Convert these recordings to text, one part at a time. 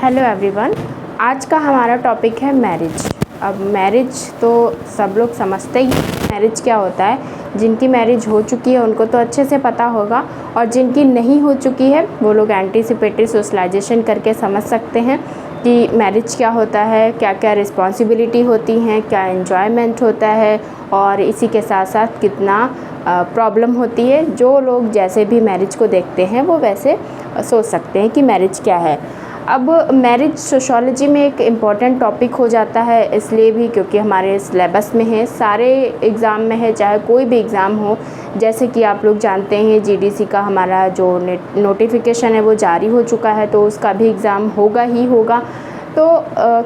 Hello everyone. आज का हमारा टॉपिक है मैरिज। अब मैरिज तो सब लोग समझते ही मैरिज क्या होता है। जिनकी मैरिज हो चुकी है उनको तो अच्छे से पता होगा, और जिनकी नहीं हो चुकी है वो लोग एंटीसिपेटरी सोशलाइजेशन करके समझ सकते हैं कि मैरिज क्या होता है, क्या क्या रिस्पॉन्सिबिलिटी होती हैं, क्या एन्जॉयमेंट होता है, और इसी के साथ साथ कितना प्रॉब्लम होती है। जो लोग जैसे भी मैरिज को देखते हैं वो वैसे सोच सकते हैं कि मैरिज क्या है। अब मैरिज सोशियोलॉजी में एक इम्पॉर्टेंट टॉपिक हो जाता है, इसलिए भी क्योंकि हमारे सिलेबस में है, सारे एग्ज़ाम में है, चाहे कोई भी एग्ज़ाम हो। जैसे कि आप लोग जानते हैं जीडीसी का हमारा जो नोटिफिकेशन है वो जारी हो चुका है, तो उसका भी एग्ज़ाम होगा ही होगा। तो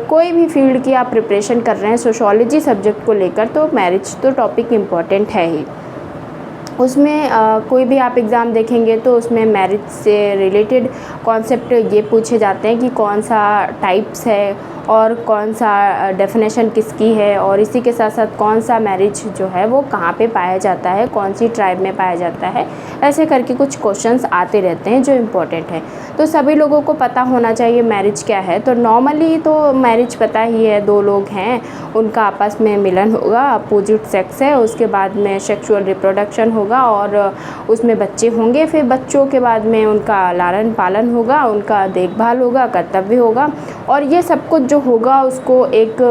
कोई भी फील्ड की आप प्रिपरेशन कर रहे हैं सोशियोलॉजी सब्जेक्ट को लेकर, तो मैरिज तो टॉपिक इम्पॉर्टेंट है ही। उसमें कोई भी आप एग्ज़ाम देखेंगे तो उसमें मैरिज से रिलेटेड कॉन्सेप्ट ये पूछे जाते हैं कि कौन सा टाइप्स है और कौन सा डेफिनेशन किसकी है, और इसी के साथ साथ कौन सा मैरिज जो है वो कहाँ पे पाया जाता है, कौन सी ट्राइब में पाया जाता है। ऐसे करके कुछ क्वेश्चंस आते रहते हैं जो इम्पोर्टेंट है। तो सभी लोगों को पता होना चाहिए मैरिज क्या है। तो नॉर्मली तो मैरिज पता ही है, दो लोग हैं, उनका आपस में मिलन होगा, अपोजिट सेक्स है, उसके बाद में सेक्सुअल रिप्रोडक्शन होगा और उसमें बच्चे होंगे। फिर बच्चों के बाद में उनका लालन पालन होगा, उनका देखभाल होगा, कर्तव्य होगा, और ये सब कुछ जो होगा उसको एक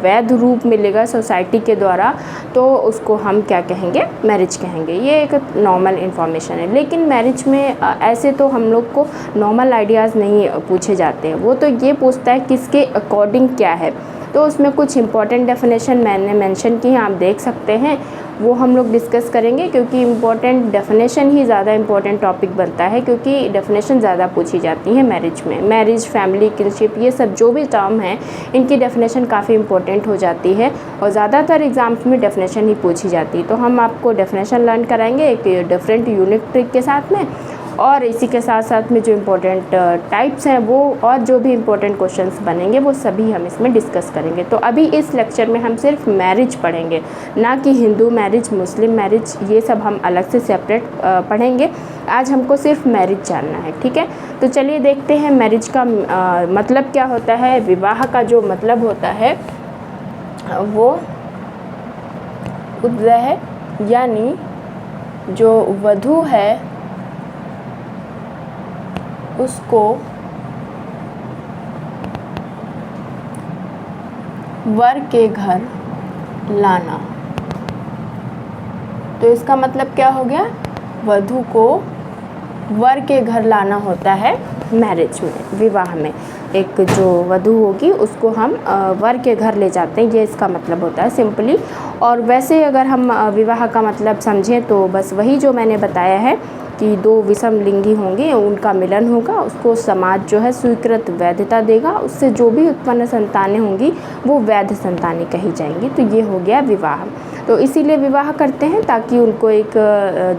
वैध रूप मिलेगा सोसाइटी के द्वारा। तो उसको हम क्या कहेंगे, मैरिज कहेंगे। ये एक नॉर्मल इन्फॉर्मेशन है। लेकिन मैरिज में ऐसे तो हम लोग को नॉर्मल आइडियाज़ नहीं पूछे जाते हैं, वो तो ये पूछता है किसके अकॉर्डिंग क्या है। तो उसमें कुछ इंपॉर्टेंट डेफिनेशन मैंने मेंशन की हैं, आप देख सकते हैं, वो हम लोग डिस्कस करेंगे, क्योंकि इम्पॉर्टेंट डेफिनेशन ही ज़्यादा इम्पॉर्टेंट टॉपिक बनता है, क्योंकि डेफिनेशन ज़्यादा पूछी जाती है मैरिज में। मैरिज, फैमिली, किनशिप, ये सब जो भी टर्म हैं इनकी डेफिनेशन काफ़ी इंपॉर्टेंट हो जाती है, और ज़्यादातर एग्ज़ाम्स में डेफिनेशन ही पूछी जाती है। तो हम आपको डेफिनेशन लर्न कराएंगे एक डिफरेंट यूनिक ट्रिक के साथ में, और इसी के साथ साथ में जो इम्पोर्टेंट टाइप्स हैं वो, और जो भी इम्पोर्टेंट क्वेश्चंस बनेंगे वो सभी हम इसमें डिस्कस करेंगे। तो अभी इस लेक्चर में हम सिर्फ मैरिज पढ़ेंगे, ना कि हिंदू मैरिज, मुस्लिम मैरिज, ये सब हम अलग से सेपरेट पढ़ेंगे। आज हमको सिर्फ मैरिज जानना है, ठीक है। तो चलिए देखते हैं मैरिज का मतलब क्या होता है। विवाह का जो मतलब होता है वो उद्देश्य है, यानी जो वधू है उसको वर के घर लाना। तो इसका मतलब क्या हो गया, वधू को वर के घर लाना होता है मैरिज में, विवाह में। एक जो वधू होगी उसको हम वर के घर ले जाते हैं, ये इसका मतलब होता है सिंपली। और वैसे अगर हम विवाह का मतलब समझें तो बस वही जो मैंने बताया है कि दो विषम लिंगी होंगे, उनका मिलन होगा, उसको समाज जो है स्वीकृत वैधता देगा, उससे जो भी उत्पन्न संतानें होंगी वो वैध संतानें कही जाएंगी। तो ये हो गया विवाह। तो इसीलिए विवाह करते हैं ताकि उनको एक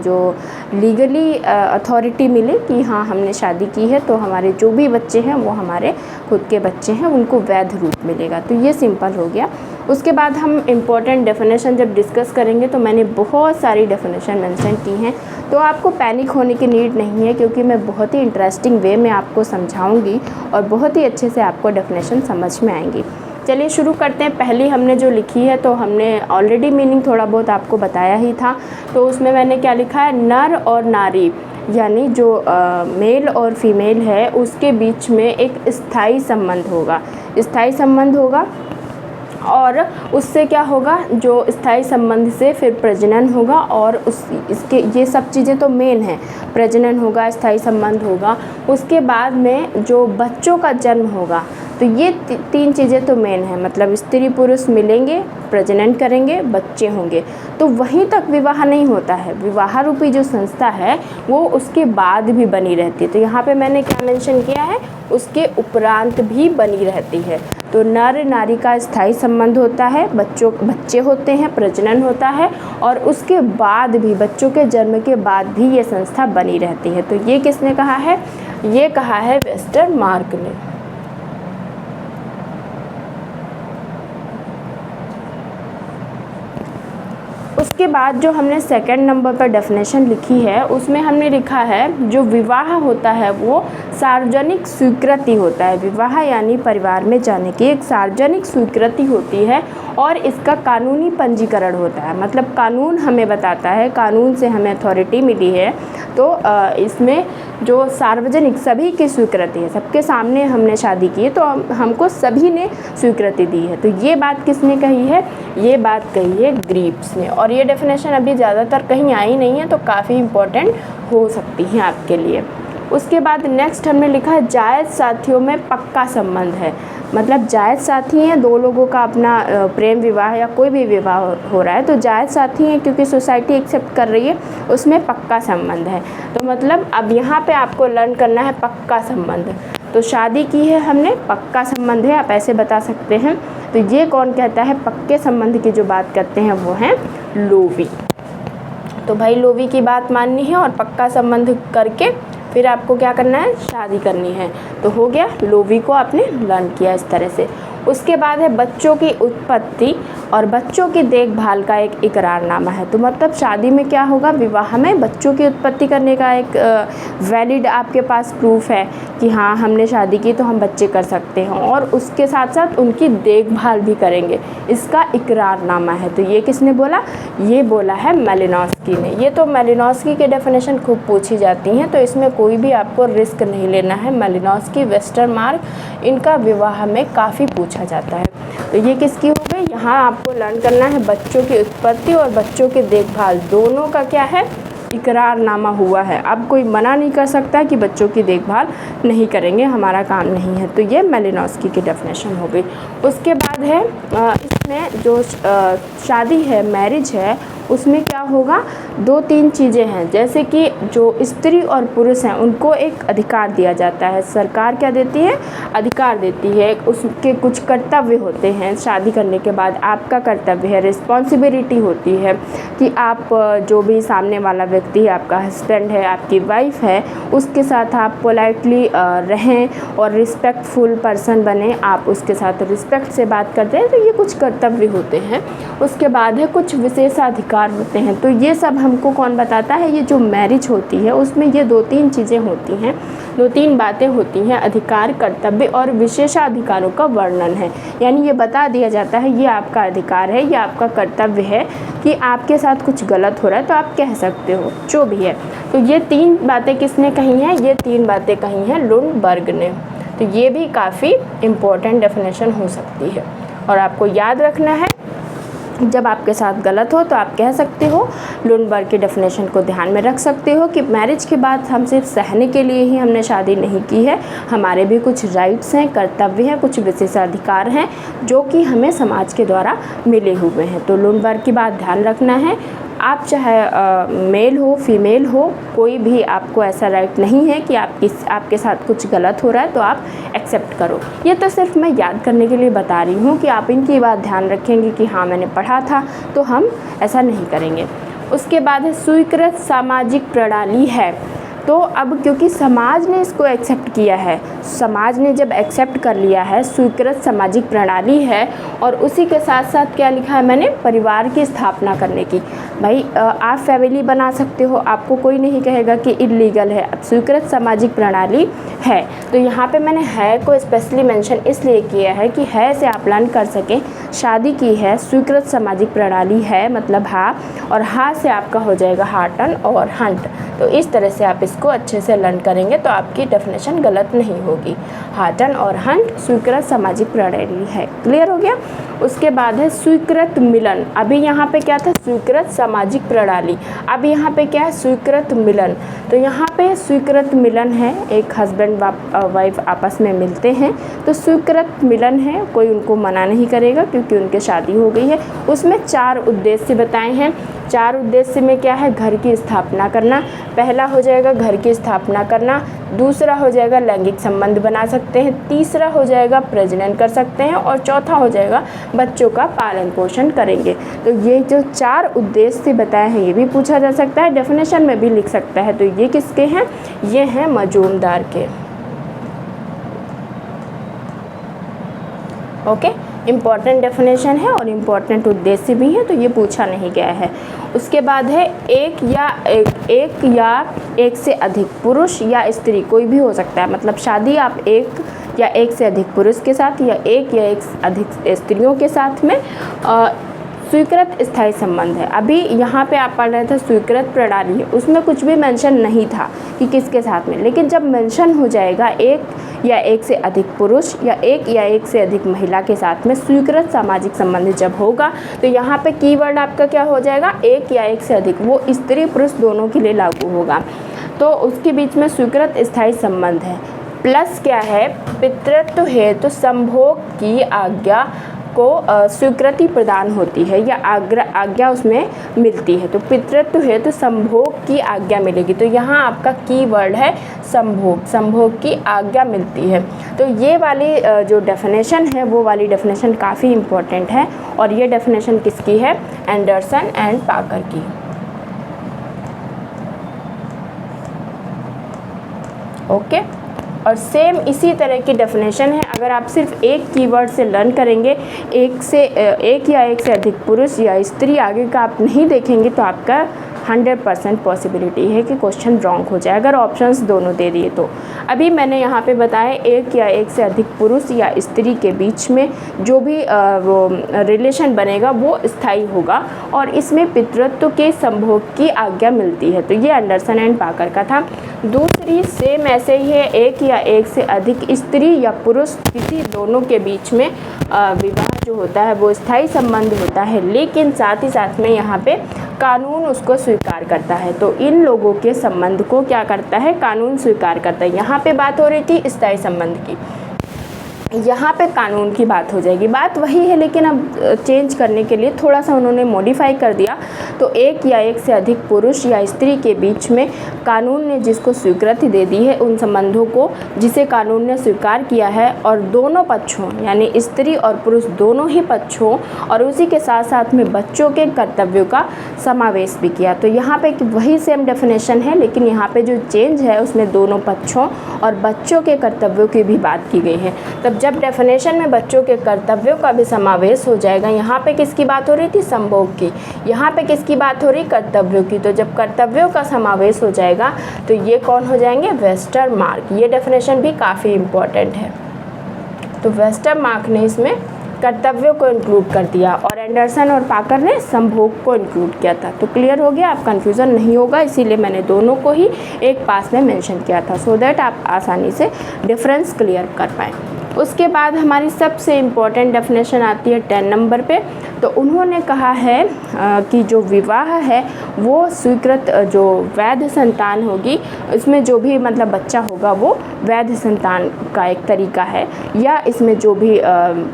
जो लीगली अथॉरिटी मिले कि हाँ हमने शादी की है, तो हमारे जो भी बच्चे हैं वो हमारे खुद के बच्चे हैं, उनको वैध रूप मिलेगा। तो ये सिंपल हो गया। उसके बाद हम इम्पोर्टेंट डेफिनेशन जब डिस्कस करेंगे तो मैंने बहुत सारी डेफिनेशन मेंशन की हैं, तो आपको पैनिक होने की नीड नहीं है, क्योंकि मैं बहुत ही इंटरेस्टिंग वे में आपको समझाऊंगी और बहुत ही अच्छे से आपको डेफिनेशन समझ में आएंगी। चलिए शुरू करते हैं। पहली हमने जो लिखी है तो हमने ऑलरेडी मीनिंग थोड़ा बहुत आपको बताया ही था। तो उसमें मैंने क्या लिखा है, नर और नारी, यानी जो मेल और फीमेल है उसके बीच में एक स्थायी संबंध होगा। स्थायी संबंध होगा और उससे क्या होगा, जो स्थायी संबंध से फिर प्रजनन होगा, और इसके ये सब चीज़ें तो मेन हैं। प्रजनन होगा, स्थायी संबंध होगा, उसके बाद में जो बच्चों का जन्म होगा। तो ये तीन चीज़ें तो मेन हैं, मतलब स्त्री पुरुष मिलेंगे, प्रजनन करेंगे, बच्चे होंगे। तो वहीं तक विवाह नहीं होता है, विवाह रूपी जो संस्था है वो उसके बाद भी बनी रहती है। तो यहाँ पे मैंने क्या मेंशन किया है, उसके उपरांत भी बनी रहती है। तो नर नारी का स्थायी संबंध होता है, बच्चे होते हैं, प्रजनन होता है, और उसके बाद भी, बच्चों के जन्म के बाद भी ये संस्था बनी रहती है। तो ये किसने कहा है, ये कहा है वेस्टरमार्क ने। उसके बाद जो हमने सेकंड नंबर पर डेफिनेशन लिखी है उसमें हमने लिखा है जो विवाह होता है वो सार्वजनिक स्वीकृति होता है। विवाह यानी परिवार में जाने की एक सार्वजनिक स्वीकृति होती है और इसका कानूनी पंजीकरण होता है। मतलब कानून हमें बताता है, कानून से हमें अथॉरिटी मिली है, तो इसमें जो सार्वजनिक सभी की स्वीकृति है, सबके सामने हमने शादी की है तो हमको सभी ने स्वीकृति दी है। तो ये बात किसने कही है? ये बात कही है ग्रीव्स ने। और ये डेफिनेशन अभी ज़्यादातर कहीं आई नहीं है तो काफ़ी इम्पोर्टेंट हो सकती है आपके लिए। उसके बाद नेक्स्ट हमने लिखा है जायज़ साथियों में पक्का संबंध है। मतलब जायज़ साथी हैं, दो लोगों का अपना प्रेम विवाह या कोई भी विवाह हो रहा है तो जायज़ साथी हैं क्योंकि सोसाइटी एक्सेप्ट कर रही है, उसमें पक्का संबंध है। तो मतलब अब यहाँ पे आपको लर्न करना है पक्का संबंध। तो शादी की है हमने, पक्का संबंध है, आप ऐसे बता सकते हैं। तो ये कौन कहता है? पक्के संबंध की जो बात करते हैं वो हैं लोवी। तो भाई लोवी की बात माननी है और पक्का संबंध करके फिर आपको क्या करना है? शादी करनी है। तो हो गया, लोवी को आपने लर्न किया इस तरह से। उसके बाद है बच्चों की उत्पत्ति और बच्चों की देखभाल का एक इकरारनामा है। तो मतलब शादी में क्या होगा? विवाह में बच्चों की उत्पत्ति करने का एक वैलिड आपके पास प्रूफ है कि हाँ हमने शादी की तो हम बच्चे कर सकते हैं, और उसके साथ साथ उनकी देखभाल भी करेंगे, इसका इकरारनामा है। तो ये किसने बोला? ये बोला है मालिनोव्स्की ने। ये तो मालिनोव्स्की के डेफिनेशन खूब पूछी जाती हैं तो इसमें कोई भी आपको रिस्क नहीं लेना है। मालिनोव्स्की, वेस्टरमार्क, इनका विवाह में काफ़ी पूछा जाता है। तो ये किसकी हो गई? यहाँ आपको लर्न करना है बच्चों की उत्पत्ति और बच्चों की देखभाल, दोनों का क्या है? इकरारनामा हुआ है। अब कोई मना नहीं कर सकता कि बच्चों की देखभाल नहीं करेंगे, हमारा काम नहीं है। तो ये मालिनोव्स्की की डेफिनेशन हो गई। उसके बाद है इसमें जो शादी है, मैरिज है, उसमें क्या होगा? 2-3 चीज़ें हैं, जैसे कि जो स्त्री और पुरुष हैं उनको एक अधिकार दिया जाता है। सरकार क्या देती है? अधिकार देती है। उसके कुछ कर्तव्य होते हैं। शादी करने के बाद आपका कर्तव्य है, रिस्पॉन्सिबिलिटी होती है कि आप जो भी सामने वाला व्यक्ति है, आपका हस्बैंड है, आपकी वाइफ है, उसके साथ आप पोलाइटली रहें और रिस्पेक्टफुल पर्सन बने, आप उसके साथ रिस्पेक्ट से बात करते हैं। तो ये कुछ कर्तव्य होते हैं। उसके बाद है कुछ विशेषाधिकार होते हैं। तो ये सब हमको कौन बताता है? ये जो मैरिज होती है उसमें ये 2-3 चीज़ें होती हैं, 2-3 बातें होती हैं। अधिकार, कर्तव्य और विशेषाधिकारों का वर्णन है। यानी ये बता दिया जाता है ये आपका अधिकार है, ये आपका कर्तव्य है कि आपके साथ कुछ गलत हो रहा है तो आप कह सकते हो, जो भी है। तो ये 3 बातें किसने कही हैं? ये 3 बातें कही हैं लुंडबर्ग ने। तो ये भी काफ़ी इम्पोर्टेंट डेफिनेशन हो सकती है और आपको याद रखना है जब आपके साथ गलत हो तो आप कह सकते हो। लुंडबर्ग की डेफिनेशन को ध्यान में रख सकते हो कि मैरिज के बाद हम सिर्फ सहने के लिए ही हमने शादी नहीं की है, हमारे भी कुछ राइट्स हैं, कर्तव्य हैं, कुछ विशेषाधिकार हैं जो कि हमें समाज के द्वारा मिले हुए हैं। तो लुंडबर्ग की बात ध्यान रखना है। आप चाहे मेल हो, फीमेल हो, कोई भी आपको ऐसा राइट नहीं है कि आपके साथ कुछ गलत हो रहा है तो आप एक्सेप्ट करो। ये तो सिर्फ मैं याद करने के लिए बता रही हूँ कि आप इनकी बात ध्यान रखेंगे कि हाँ मैंने पढ़ा था तो हम ऐसा नहीं करेंगे। उसके बाद है स्वीकृत सामाजिक प्रणाली है। तो अब क्योंकि समाज ने इसको एक्सेप्ट किया है, समाज ने जब एक्सेप्ट कर लिया है, स्वीकृत सामाजिक प्रणाली है, और उसी के साथ साथ क्या लिखा है मैंने? परिवार की स्थापना करने की। भाई आप फैमिली बना सकते हो, आपको कोई नहीं कहेगा कि इलीगल है। अब स्वीकृत सामाजिक प्रणाली है तो यहाँ पे मैंने है को स्पेशली मेंशन इसलिए किया है कि है से आप लर्न कर सकें। शादी की है, स्वीकृत सामाजिक प्रणाली है मतलब हाँ, और हाँ से आपका हो जाएगा हार्टन और हंट। तो इस तरह से आप इसको अच्छे से लर्न करेंगे तो आपकी डेफिनेशन गलत नहीं होगी। हार्टन और हंट स्वीकृत सामाजिक प्रणाली है। क्लियर हो गया? उसके बाद है स्वीकृत मिलन। अभी यहाँ पे क्या था? स्वीकृत सामाजिक प्रणाली। अब यहाँ पे क्या है? स्वीकृत मिलन। तो यहाँ पे स्वीकृत मिलन है, एक हस्बैंड वाइफ आपस में मिलते हैं तो स्वीकृत मिलन है, कोई उनको मना नहीं करेगा क्योंकि उनकी शादी हो गई है। उसमें 4 उद्देश्य बताए हैं। 4 उद्देश्य में क्या है? घर की स्थापना करना। पहला हो जाएगा घर की स्थापना करना, दूसरा हो जाएगा लैंगिक संबंध बना सकते हैं, तीसरा हो जाएगा प्रजनन कर सकते हैं, और चौथा हो जाएगा बच्चों का पालन पोषण करेंगे। तो ये जो 4 उद्देश्य बताए हैं ये भी पूछा जा सकता है, डेफिनेशन में भी लिख सकता है। तो ये किसके हैं? ये हैं मजूमदार के। ओके, इम्पॉर्टेंट डेफिनेशन है और इम्पॉर्टेंट उद्देश्य भी है, तो ये पूछा नहीं गया है। उसके बाद है एक या एक से अधिक पुरुष या स्त्री, कोई भी हो सकता है, मतलब शादी आप एक या एक से अधिक पुरुष के साथ या एक से अधिक स्त्रियों के साथ में स्वीकृत स्थायी संबंध है। अभी यहाँ पे आप पढ़ रहे थे स्वीकृत प्रणाली, उसमें कुछ भी मेंशन नहीं था कि किसके साथ में, लेकिन जब मेंशन हो जाएगा एक या एक से अधिक पुरुष या एक से अधिक महिला के साथ में स्वीकृत सामाजिक संबंध जब होगा, तो यहाँ पे कीवर्ड आपका क्या हो जाएगा, एक या एक से अधिक, वो स्त्री पुरुष दोनों के लिए लागू होगा। तो उसके बीच में स्वीकृत स्थायी संबंध है। प्लस क्या है, पितृत्व हेतु संभोग की आज्ञा को स्वीकृति प्रदान होती है या आज्ञा उसमें मिलती है। तो पितृत्व हेतु संभोग की आज्ञा मिलेगी, तो यहाँ आपका कीवर्ड है संभोग, संभोग की आज्ञा मिलती है। तो ये वाली जो डेफिनेशन है वो वाली डेफिनेशन काफ़ी इम्पोर्टेंट है, और ये डेफिनेशन किसकी है, एंडरसन एंड पाकर की। ओके, और सेम इसी तरह की डेफिनेशन है। अगर आप सिर्फ एक कीवर्ड से लर्न करेंगे, एक या एक से अधिक पुरुष या स्त्री, आगे का आप नहीं देखेंगे, तो आपका 100% पॉसिबिलिटी है कि क्वेश्चन रॉन्ग हो जाए, अगर ऑप्शंस दोनों दे दिए तो। अभी मैंने यहाँ पे बताया एक या एक से अधिक पुरुष या स्त्री के बीच में जो भी वो रिलेशन बनेगा वो स्थायी होगा, और इसमें पितृत्व के संभोग की आज्ञा मिलती है। तो ये एंडरसन एंड पाकर का था। दूसरी सेम ऐसे ही है, एक या एक से अधिक स्त्री या पुरुष किसी दोनों के बीच में विवाह जो होता है वो स्थायी संबंध होता है, लेकिन साथ ही साथ में यहाँ पे कानून उसको स्वीकार करता है। तो इन लोगों के संबंध को क्या करता है, कानून स्वीकार करता है। यहाँ पे बात हो रही थी स्थायी संबंध की, यहाँ पे कानून की बात हो जाएगी। बात वही है, लेकिन अब चेंज करने के लिए थोड़ा सा उन्होंने मॉडिफाई कर दिया। तो एक या एक से अधिक पुरुष या स्त्री के बीच में कानून ने जिसको स्वीकृति दे दी है, उन संबंधों को जिसे कानून ने स्वीकार किया है, और दोनों पक्षों यानी स्त्री और पुरुष दोनों ही पक्षों, और उसी के साथ साथ में बच्चों के कर्तव्यों का समावेश भी किया। तो यहाँ पे वही सेम डेफिनेशन है, लेकिन यहाँ पे जो चेंज है उसमें दोनों पक्षों और बच्चों के कर्तव्यों की भी बात की गई है। तब जब डेफिनेशन में बच्चों के कर्तव्यों का भी समावेश हो जाएगा, यहाँ पे किसकी बात हो रही थी, संभोग की, यहाँ पे किसकी बात हो रही, कर्तव्यों की। तो जब कर्तव्यों का समावेश हो जाएगा तो ये कौन हो जाएंगे, वेस्टरमार्क। ये डेफिनेशन भी काफ़ी इम्पोर्टेंट है। तो वेस्टरमार्क ने इसमें कर्तव्यों को इंक्लूड कर दिया, और एंडरसन और पाकर ने संभोग को इंक्लूड किया था। तो क्लियर हो गया, आप कंफ्यूजन नहीं होगा, इसीलिए मैंने दोनों को ही एक पास में मेंशन किया था, सो दैट आप आसानी से डिफरेंस क्लियर कर पाएँ। उसके बाद हमारी सबसे इम्पॉर्टेंट डेफिनेशन आती है 10 नंबर पे। तो उन्होंने कहा है कि जो विवाह है वो स्वीकृत जो वैध संतान होगी, इसमें जो भी मतलब बच्चा होगा वो वैध संतान का एक तरीका है, या इसमें जो भी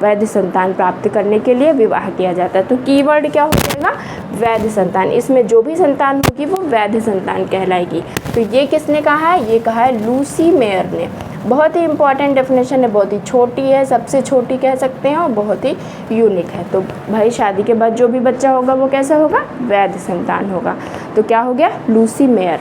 वैध संतान प्राप्त करने के लिए विवाह किया जाता है। तो कीवर्ड क्या हो जाएगा, वैध संतान। इसमें जो भी संतान होगी वो वैध संतान कहलाएगी। तो ये किसने कहा है, ये कहा है लूसी मेयर ने। बहुत ही इंपॉर्टेंट डेफिनेशन है, बहुत ही छोटी है, सबसे छोटी कह सकते हैं, और बहुत ही यूनिक है। तो भाई शादी के बाद जो भी बच्चा होगा वो कैसा होगा, वैध संतान होगा। तो क्या हो गया, लूसी मेयर।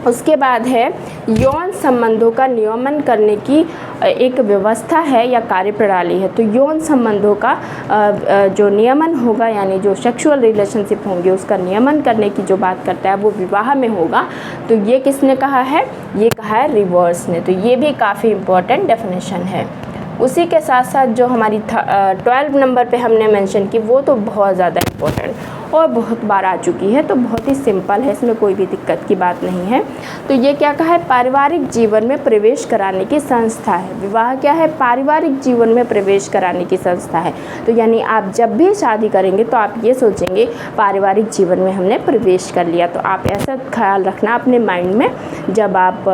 उसके बाद है यौन संबंधों का नियमन करने की एक व्यवस्था है या कार्यप्रणाली है। तो यौन संबंधों का जो नियमन होगा, यानी जो सेक्सुअल रिलेशनशिप होंगे उसका नियमन करने की जो बात करता है वो विवाह में होगा। तो ये किसने कहा है, ये कहा है रिवर्स ने। तो ये भी काफ़ी इम्पोर्टेंट डेफिनेशन है। उसी के साथ साथ जो हमारी 12 नंबर पे हमने मेंशन की, वो तो बहुत ज़्यादा इम्पोर्टेंट और बहुत बार आ चुकी है, तो बहुत ही सिंपल है, इसमें कोई भी दिक्कत की बात नहीं है। तो ये क्या कहा है, पारिवारिक जीवन में प्रवेश कराने की संस्था है। विवाह क्या है, पारिवारिक जीवन में प्रवेश कराने की संस्था है। तो यानी आप जब भी शादी करेंगे तो आप ये सोचेंगे पारिवारिक जीवन में हमने प्रवेश कर लिया। तो आप ऐसा ख्याल रखना अपने माइंड में, जब आप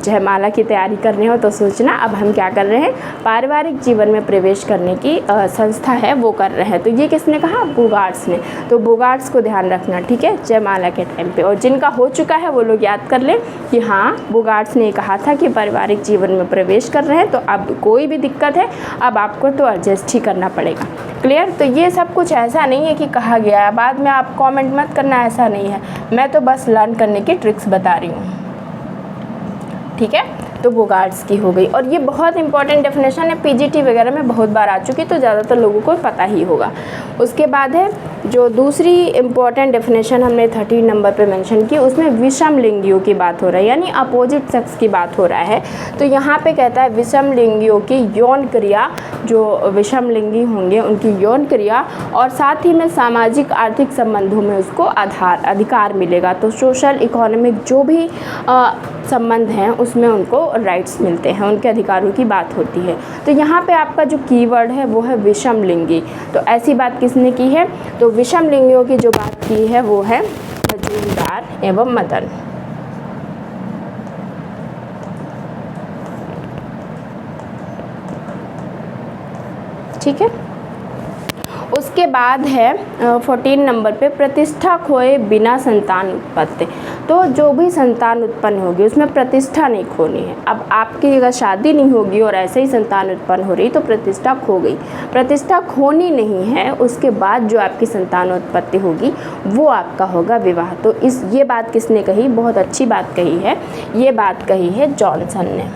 जयमाला की तैयारी कर रहे हो तो सोचना अब हम क्या कर रहे हैं, पारिवारिक जीवन में प्रवेश करने की संस्था है वो कर रहे हैं। तो ये किसने कहा, बुगार्ड्स ने। तो बुगार्ड्स को ध्यान रखना, ठीक है, जयमाला के टाइम पे। और जिनका हो चुका है वो लोग याद कर लें कि हाँ, बुगार्ड्स ने कहा था कि पारिवारिक जीवन में प्रवेश कर रहे हैं। तो अब कोई भी दिक्कत है, अब आपको तो एडजस्ट ही करना पड़ेगा। क्लियर। तो ये सब कुछ ऐसा नहीं है कि कहा गया है, बाद में आप कमेंट मत करना, ऐसा नहीं है, मैं तो बस लर्न करने की ट्रिक्स बता रही हूँ, ठीक है, तो बोगार्ट्स की हो गई। और ये बहुत इंपॉर्टेंट डेफिनेशन है, पीजीटी वगैरह में बहुत बार आ चुकी, तो ज़्यादातर लोगों को पता ही होगा। उसके बाद है जो दूसरी इम्पॉर्टेंट डेफिनेशन हमने 13 नंबर पे मेंशन की, उसमें विषम लिंगियों की बात हो रहा है, यानी अपोजिट सेक्स की बात हो रहा है। तो यहाँ पे कहता है विषम लिंगियों की यौन क्रिया, जो विषम लिंगी होंगे उनकी यौन क्रिया और साथ ही में सामाजिक आर्थिक संबंधों में उसको अधिकार मिलेगा। तो सोशल इकोनॉमिक जो भी संबंध हैं उसमें उनको राइट्स मिलते हैं, उनके अधिकारों की बात होती है। तो यहाँ पे आपका जो कीवर्ड है वो है विषम लिंगी। तो ऐसी बात किसने की है? तो विषम लिंगियों की जो बात की है वो है मजूमदार एवं मदन। ठीक है, उसके बाद है 14 नंबर पे प्रतिष्ठा खोए बिना संतान उत्पत्ति। तो जो भी संतान उत्पन्न होगी उसमें प्रतिष्ठा नहीं खोनी है। अब आपकी अगर शादी नहीं होगी और ऐसे ही संतान उत्पन्न हो रही तो प्रतिष्ठा खो गई। प्रतिष्ठा खोनी नहीं है, उसके बाद जो आपकी संतान उत्पत्ति होगी वो आपका होगा विवाह। तो ये बात किसने कही? बहुत अच्छी बात कही है, ये बात कही है जॉनसन ने।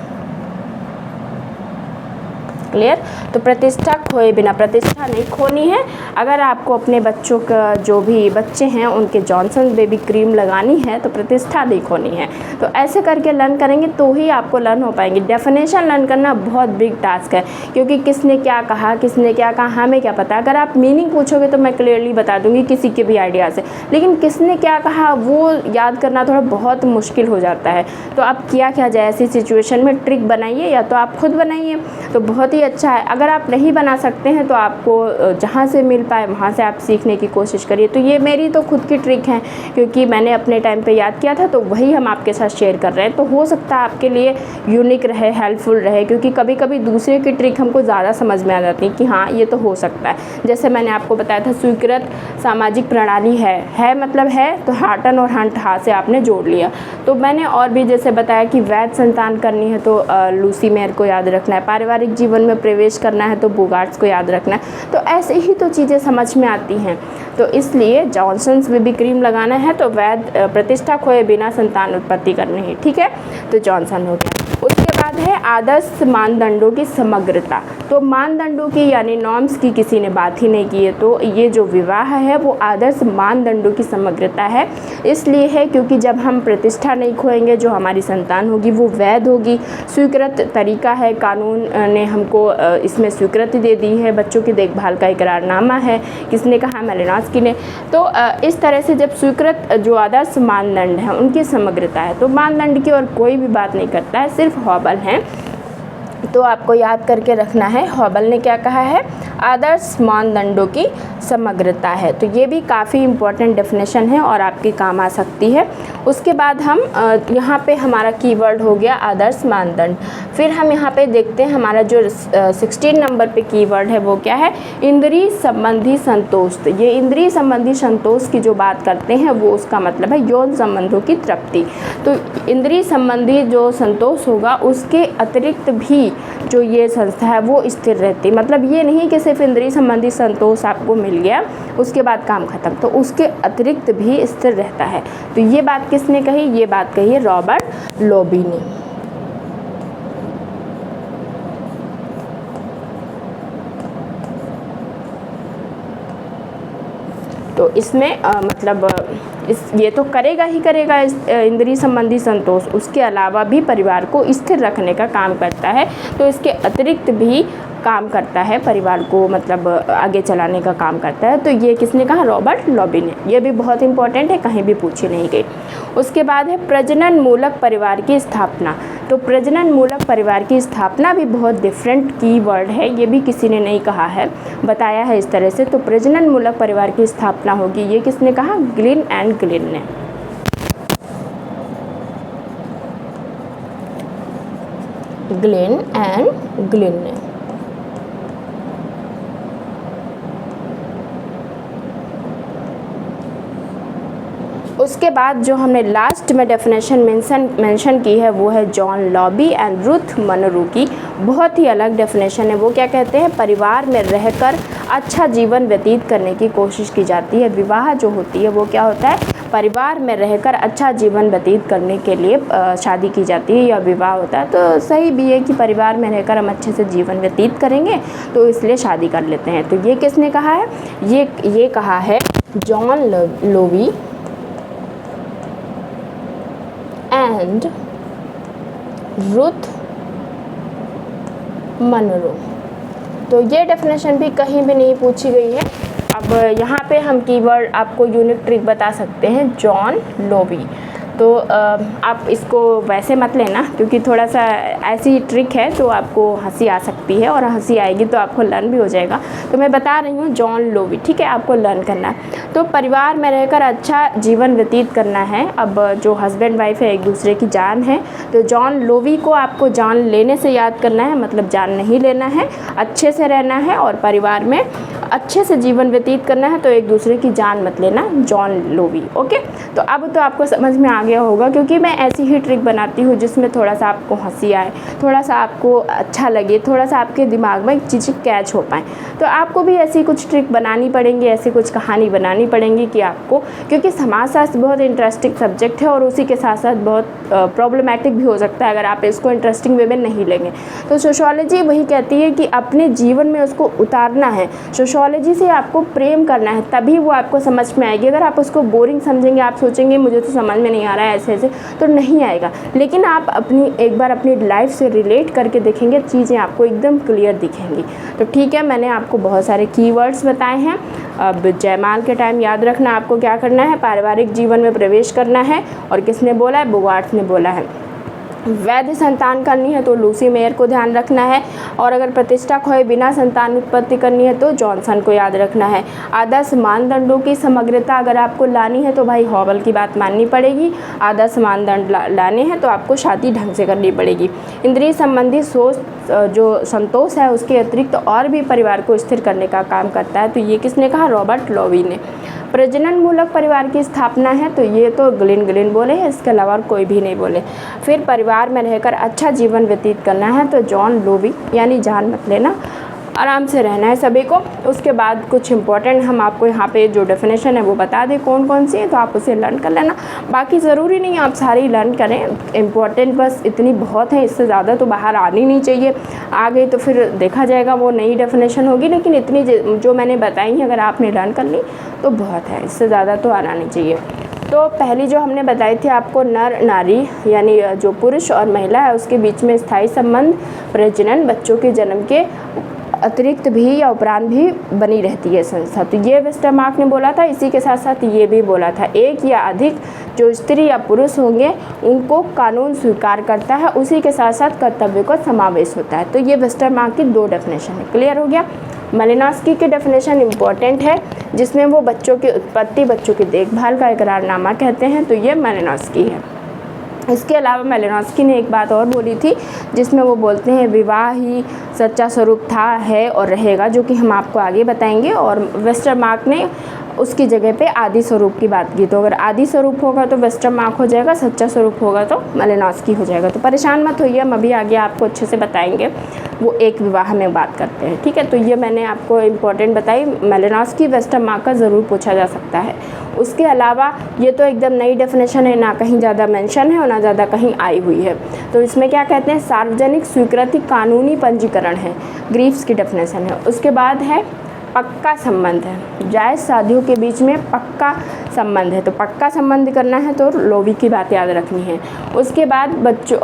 क्लियर? तो प्रतिष्ठा खोए बिना, प्रतिष्ठा नहीं खोनी है। अगर आपको अपने बच्चों का जो भी बच्चे हैं उनके जॉनसन बेबी क्रीम लगानी है तो प्रतिष्ठा नहीं खोनी है। तो ऐसे करके लर्न करेंगे तो ही आपको लर्न हो पाएंगे। डेफिनेशन लर्न करना बहुत बिग टास्क है, क्योंकि किसने क्या कहा, किसने क्या कहा, हमें क्या पता। अगर आप मीनिंग पूछोगे तो मैं क्लियरली बता दूंगी किसी के भी आइडिया से, लेकिन किसने क्या कहा वो याद करना थोड़ा बहुत मुश्किल हो जाता है। तो आप क्या जाए ऐसी सिचुएशन में, ट्रिक बनाइए या तो आप खुद बनाइए तो बहुत ही अच्छा है। अगर आप नहीं बना सकते हैं तो आपको जहाँ से मिल पाए वहाँ से आप सीखने की कोशिश करिए। तो ये मेरी तो खुद की ट्रिक है, क्योंकि मैंने अपने टाइम पे याद किया था तो वही हम आपके साथ शेयर कर रहे हैं। तो हो सकता है आपके लिए यूनिक रहे, हेल्पफुल रहे, क्योंकि कभी कभी दूसरे की ट्रिक हमको ज़्यादा समझ में आ जाती है कि हाँ ये तो हो सकता है। जैसे मैंने आपको बताया था स्वीकृत सामाजिक प्रणाली है मतलब है, तो हार्टन और हंट हा से आपने जोड़ लिया। तो मैंने और भी जैसे बताया कि वैध संतान करनी है तो लूसी मेयर को याद रखना है, पारिवारिक जीवन में प्रवेश करना है तो बोगार्ट्स को याद रखना है। तो ऐसे ही तो चीज़ें समझ में आती हैं। तो इसलिए जॉनसन्स बेबी क्रीम लगाना है तो वैध प्रतिष्ठा खोए बिना संतान उत्पत्ति करनी है। ठीक है, तो जॉनसन हो गया। उसके बाद है आदर्श मानदंडों की समग्रता। तो मानदंडों की यानी नॉर्म्स की किसी ने बात ही नहीं की है। तो ये जो विवाह है वो आदर्श मानदंडों की समग्रता है। इसलिए है क्योंकि जब हम प्रतिष्ठा नहीं खोएंगे, जो हमारी संतान होगी वो वैध होगी, स्वीकृत तरीका है, कानून ने हमको इसमें स्वीकृति दे दी है, बच्चों की देखभाल का इकरारनामा है, किसने कहा? मेलिनोव्स्की ने। तो इस तरह से जब स्वीकृत जो आदर्श मानदंड हैं उनकी समग्रता है, तो मानदंड की और कोई भी बात नहीं करता है, सिर्फ हॉबल हैं। तो आपको याद करके रखना है हॉबल ने क्या कहा है? आदर्श मानदंडों की समग्रता है। तो ये भी काफ़ी इम्पोर्टेंट डेफिनेशन है और आपके काम आ सकती है। उसके बाद हम यहाँ पे हमारा कीवर्ड हो गया आदर्श मानदंड। फिर हम यहाँ पे देखते हैं हमारा जो 16 नंबर पे कीवर्ड है वो क्या है? इंद्रिय संबंधी संतोष। ये इंद्रिय संबंधी संतोष की जो बात करते हैं वो उसका मतलब है यौन संबंधों की तृप्ति। तो इंद्रिय संबंधी जो संतोष होगा उसके अतिरिक्त भी जो ये संस्था है वो स्थिर रहती। मतलब ये नहीं कि सिर्फ इंद्रिय संबंधी संतोष आपको मिल गया उसके बाद काम खत्म, तो उसके अतिरिक्त भी स्थिर रहता है। तो ये बात किसने कही? ये बात कही है रॉबर्ट लोबी ने। तो इसमें मतलब ये तो करेगा ही करेगा इंद्रिय संबंधी संतोष, उसके अलावा भी परिवार को स्थिर रखने का काम करता है। तो इसके अतिरिक्त भी काम करता है, परिवार को मतलब आगे चलाने का काम करता है। तो ये किसने कहा? रॉबर्ट लोबी ने। ये भी बहुत इंपॉर्टेंट है, कहीं भी पूछी नहीं गई। उसके बाद है प्रजनन मूलक परिवार की स्थापना। तो प्रजनन मूलक परिवार की स्थापना भी बहुत डिफरेंट कीवर्ड है, ये भी किसी ने नहीं कहा है, बताया है इस तरह से। तो प्रजनन मूलक परिवार की स्थापना होगी, ये किसने कहा? ग्लिन एंड ग्लिन ने। ग्लिन एंड ग्लिन ने। उसके बाद जो हमने लास्ट में डेफिनेशन मेंशन की है वो है John Lowie and Ruth Munroe की। बहुत ही अलग डेफिनेशन है। वो क्या कहते हैं, परिवार में रहकर अच्छा जीवन व्यतीत करने की कोशिश की जाती है। विवाह जो होती है वो क्या होता है, परिवार में रहकर अच्छा जीवन व्यतीत करने के लिए शादी की जाती है या विवाह होता है। तो सही भी है कि परिवार में रहकर हम अच्छे से जीवन व्यतीत करेंगे तो इसलिए शादी कर लेते हैं। तो ये किसने कहा है, ये कहा है John Lowie and Ruth Munroe. तो ये डेफिनेशन भी कहीं भी नहीं पूछी गई है। अब यहाँ पे हम कीवर्ड आपको यूनिक ट्रिक बता सकते हैं, जॉन लोवी। तो आप इसको वैसे मत लेना क्योंकि थोड़ा सा ऐसी ट्रिक है तो आपको हंसी आ सकती है और हंसी आएगी तो आपको लर्न भी हो जाएगा। तो मैं बता रही हूँ जॉन लोवी, ठीक है, आपको लर्न करना है। तो परिवार में रहकर अच्छा जीवन व्यतीत करना है। अब जो हस्बैंड वाइफ है एक दूसरे की जान है, तो जॉन लोवी को आपको जान लेने से याद करना है, मतलब जान नहीं लेना है, अच्छे से रहना है और परिवार में अच्छे से जीवन व्यतीत करना है। तो एक दूसरे की जान मत लेना, जॉन लोवी। ओके, तो अब तो आपको समझ में आ गया होगा क्योंकि मैं ऐसी ही ट्रिक बनाती हूँ जिसमें थोड़ा सा आपको हंसी आए, थोड़ा सा आपको अच्छा लगे, थोड़ा सा आपके दिमाग में चीज़ें कैच हो पाएँ। तो आपको भी ऐसी कुछ ट्रिक बनानी पड़ेंगी, ऐसी कुछ कहानी बनानी पड़ेंगी कि आपको, क्योंकि समाजशास्त्र बहुत इंटरेस्टिंग सब्जेक्ट है और उसी के साथ साथ बहुत प्रॉब्लमेटिक भी हो सकता है अगर आप इसको इंटरेस्टिंग वे में नहीं लेंगे। तो सोशियोलॉजी वही कहती है कि अपने जीवन में उसको उतारना है, सोशियोलॉजी से आपको प्रेम करना है, तभी वो आपको समझ में आएगी। अगर आप उसको बोरिंग समझेंगे, आप सोचेंगे मुझे तो समझ में नहीं आ रहा है ऐसे ऐसे, तो नहीं आएगा। लेकिन आप एक बार अपनी लाइफ से रिलेट करके देखेंगे, चीज़ें आपको एकदम क्लियर दिखेंगी। तो ठीक है, मैंने आपको बहुत सारे कीवर्ड्स बताए हैं। अब जयमाल के टाइम याद रखना आपको क्या करना है, पारिवारिक जीवन में प्रवेश करना है। और किसने बोला है, बोगार्ट ने बोला है। वैध संतान करनी है तो लूसी मेयर को ध्यान रखना है। और अगर प्रतिष्ठा खोए बिना संतान उत्पत्ति करनी है तो जॉनसन को याद रखना है। आदर्श मानदंडों की समग्रता अगर आपको लानी है तो भाई हॉवेल की बात माननी पड़ेगी। आदर्श मानदंड लाने हैं तो आपको शादी ढंग से करनी पड़ेगी। इंद्रिय संबंधी सोच जो संतोष है उसके अतिरिक्त और भी परिवार को स्थिर करने का काम करता है। तो ये किसने कहा, रॉबर्ट लोवी ने। प्रजनन मूलक परिवार की स्थापना है तो ये तो ग्लिन बोले हैं, इसके अलावा और कोई भी नहीं बोले। फिर परिवार में रहकर अच्छा जीवन व्यतीत करना है तो जॉन लोवी, यानी जान मत लेना, आराम से रहना है सभी को। उसके बाद कुछ इंपॉर्टेंट हम आपको यहाँ पे जो डेफिनेशन है वो बता दें कौन कौन सी है, तो आप उसे लर्न कर लेना। बाकी ज़रूरी नहीं आप सारी लर्न करें, इम्पॉर्टेंट बस इतनी बहुत है, इससे ज़्यादा तो बाहर आनी नहीं चाहिए। आ गई तो फिर देखा जाएगा, वो नई डेफिनेशन होगी, लेकिन इतनी जो मैंने बताई है अगर आपने लर्न कर ली तो बहुत है, इससे ज़्यादा तो आना नहीं चाहिए। तो पहली जो हमने बताई थी आपको, नर नारी यानी जो पुरुष और महिला है उसके बीच में स्थायी संबंध, प्रजनन, बच्चों के जन्म के अतिरिक्त भी या उपरांत भी बनी रहती है संस्था। तो ये वेस्टरमार्क ने बोला था। इसी के साथ साथ ये भी बोला था, एक या अधिक जो स्त्री या पुरुष होंगे उनको कानून स्वीकार करता है, उसी के साथ साथ कर्तव्य का समावेश होता है। तो ये वेस्टरमार्क की दो डेफिनेशन है। क्लियर हो गया। मालिनोव्स्की की डेफिनेशन इम्पॉर्टेंट है जिसमें वो बच्चों की उत्पत्ति, बच्चों की देखभाल का इकरारनामा कहते हैं, तो ये मालिनोव्स्की है। इसके अलावा मालिनोव्स्की ने एक बात और बोली थी जिसमें वो बोलते हैं विवाह ही सच्चा स्वरूप था, है और रहेगा, जो कि हम आपको आगे बताएंगे। और वेस्टरमार्क ने उसकी जगह पे आदि स्वरूप की बात की। तो अगर आदि स्वरूप होगा तो वेस्टरमार्क हो जाएगा, सच्चा स्वरूप होगा तो मालिनोव्स्की हो जाएगा। तो परेशान मत होइए, हम अभी आगे आपको अच्छे से बताएंगे। वो एक विवाह में बात करते हैं, ठीक है। तो ये मैंने आपको इम्पोर्टेंट बताई। मालिनोव्स्की, वेस्टरमार्क का ज़रूर पूछा जा सकता है। उसके अलावा ये तो एकदम नई डेफिनेशन है, ना कहीं ज़्यादा मेंशन है और ना ज़्यादा कहीं आई हुई है। तो इसमें क्या कहते हैं, सार्वजनिक स्वीकृति कानूनी पंजीकरण है, ग्रीव्स की डेफिनेशन है। उसके बाद है पक्का संबंध है, जायज़ शादियों के बीच में पक्का संबंध है। तो पक्का संबंध करना है तो लोवी की बात याद रखनी है। उसके बाद बच्चों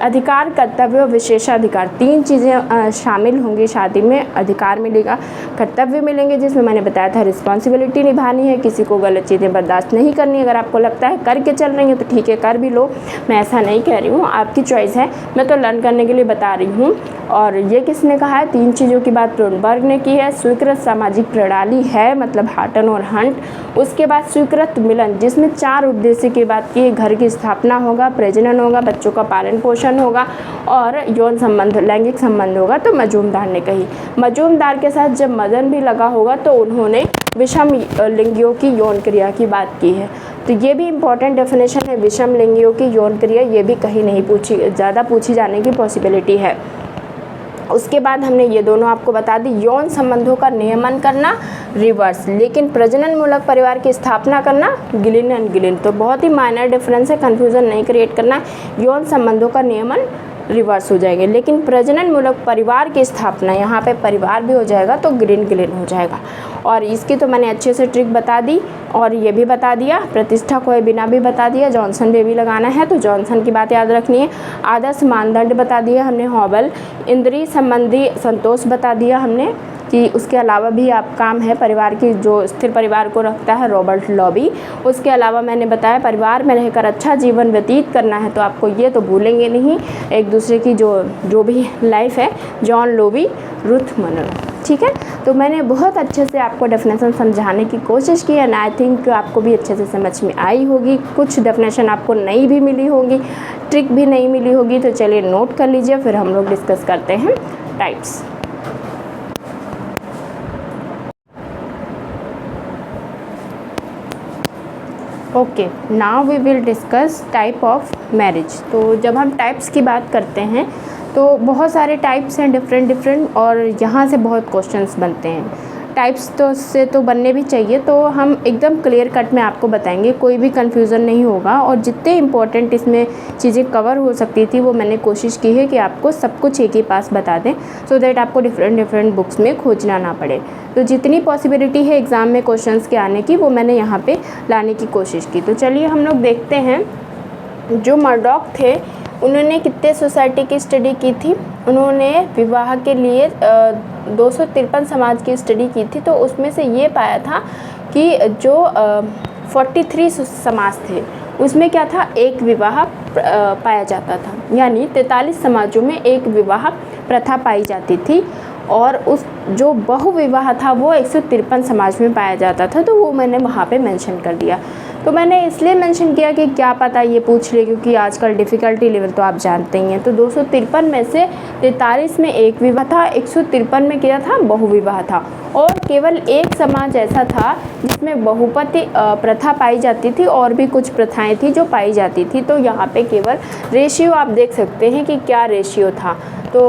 अधिकार, कर्तव्य, विशेषाधिकार, तीन चीज़ें शामिल होंगी शादी में। अधिकार मिलेगा, कर्तव्य मिलेंगे जिसमें मैंने बताया था रिस्पॉन्सिबिलिटी निभानी है, किसी को गलत चीज़ें बर्दाश्त नहीं करनी। अगर आपको लगता है करके चल रही हैं तो ठीक है, कर भी लो, मैं ऐसा नहीं कह रही हूँ, आपकी चॉइस है, मैं तो लर्न करने के लिए बता रही हूँ। और ये किसने कहा है, तीन चीज़ों की बात ब्रूनबर्ग ने की है। स्वीकृत सामाजिक प्रणाली है, मतलब हार्टन और हंट। उसके बाद स्वीकृत मिलन जिसमें चार उद्देश्य की बात की, घर की स्थापना होगा, प्रजनन होगा, बच्चों का पालन पोषण होगा और यौन संबंध, लैंगिक संबंध होगा। तो मजूमदार ने कही। मजूमदार के साथ जब मदन भी लगा होगा तो उन्होंने विषम लिंगियों की यौन क्रिया की बात की है। तो ये भी इम्पॉर्टेंट डेफिनेशन है विषम लिंगियों की यौन क्रिया, ये भी कहीं नहीं ज़्यादा पूछी जाने की पॉसिबिलिटी है। उसके बाद हमने ये दोनों आपको बता दी, यौन संबंधों का नियमन करना रिवर्स, लेकिन प्रजनन मूलक परिवार की स्थापना करना गिलिन एंड गिलिन। तो बहुत ही माइनर डिफरेंस है, कन्फ्यूज़न नहीं क्रिएट करना। यौन संबंधों का नियमन रिवर्स हो जाएंगे, लेकिन प्रजनन मूलक परिवार की स्थापना, यहाँ पे परिवार भी हो जाएगा तो ग्रीन गिलिन हो जाएगा। और इसकी तो मैंने अच्छे से ट्रिक बता दी और ये भी बता दिया, प्रतिष्ठा खोए बिना भी बता दिया। जॉनसन बेबी लगाना है तो जॉनसन की बात याद रखनी है। आदर्श मानदंड बता दिया हमने हॉबल। इंद्रिय संबंधी संतोष बता दिया हमने कि उसके अलावा भी आप काम है परिवार की, जो स्थिर परिवार को रखता है रॉबर्ट लॉबी। उसके अलावा मैंने बताया परिवार में रहकर अच्छा जीवन व्यतीत करना है तो आपको ये तो भूलेंगे नहीं, एक दूसरे की जो भी लाइफ है, जॉन लोबी, रुथ मनरो। ठीक है, तो मैंने बहुत अच्छे से आपको डेफिनेशन समझाने की कोशिश की एंड आई थिंक आपको भी अच्छे से समझ में आई होगी। कुछ डेफिनेशन आपको नई भी मिली होगी, ट्रिक भी नहीं मिली होगी, तो चलिए नोट कर लीजिए, फिर हम लोग डिस्कस करते हैं types. Okay, now we will discuss type of marriage. तो जब हम टाइप्स की बात करते हैं तो बहुत सारे टाइप्स हैं डिफरेंट और यहाँ से बहुत क्वेश्चंस बनते हैं। टाइप्स से तो बनने भी चाहिए, तो हम एकदम क्लियर कट में आपको बताएंगे, कोई भी कन्फ्यूज़न नहीं होगा। और जितने इम्पोर्टेंट इसमें चीज़ें कवर हो सकती थी वो मैंने कोशिश की है कि आपको सब कुछ एक ही पास बता दें, सो दैट आपको डिफरेंट बुक्स में खोजना ना पड़े। तो जितनी पॉसिबिलिटी है एग्ज़ाम में क्वेश्चंस के आने की वो मैंने यहाँ पे लाने की कोशिश की। तो चलिए हम लोग देखते हैं, जो मर्डॉक थे उन्होंने कितने सोसाइटी की स्टडी की थी। उन्होंने विवाह के लिए 253 समाज की स्टडी की थी, तो उसमें से ये पाया था कि जो 43 समाज थे उसमें क्या था, एक विवाह पाया जाता था, यानी 43 समाजों में एक विवाह प्रथा पाई जाती थी। और उस जो बहुविवाह था वो 153 समाज में पाया जाता था, तो वो मैंने वहाँ पे मेंशन कर दिया। तो मैंने इसलिए मेंशन किया कि क्या पता ये पूछ ले, क्योंकि आजकल डिफ़िकल्टी लेवल तो आप जानते ही हैं। तो 253 में से 43 में एक विवाह था, 153 में क्या था, बहुविवाह था। और केवल एक समाज ऐसा था जिसमें बहुपति प्रथा पाई जाती थी, और भी कुछ प्रथाएं थी जो पाई जाती थी। तो यहाँ पे केवल रेशियो आप देख सकते हैं कि क्या रेशियो था। तो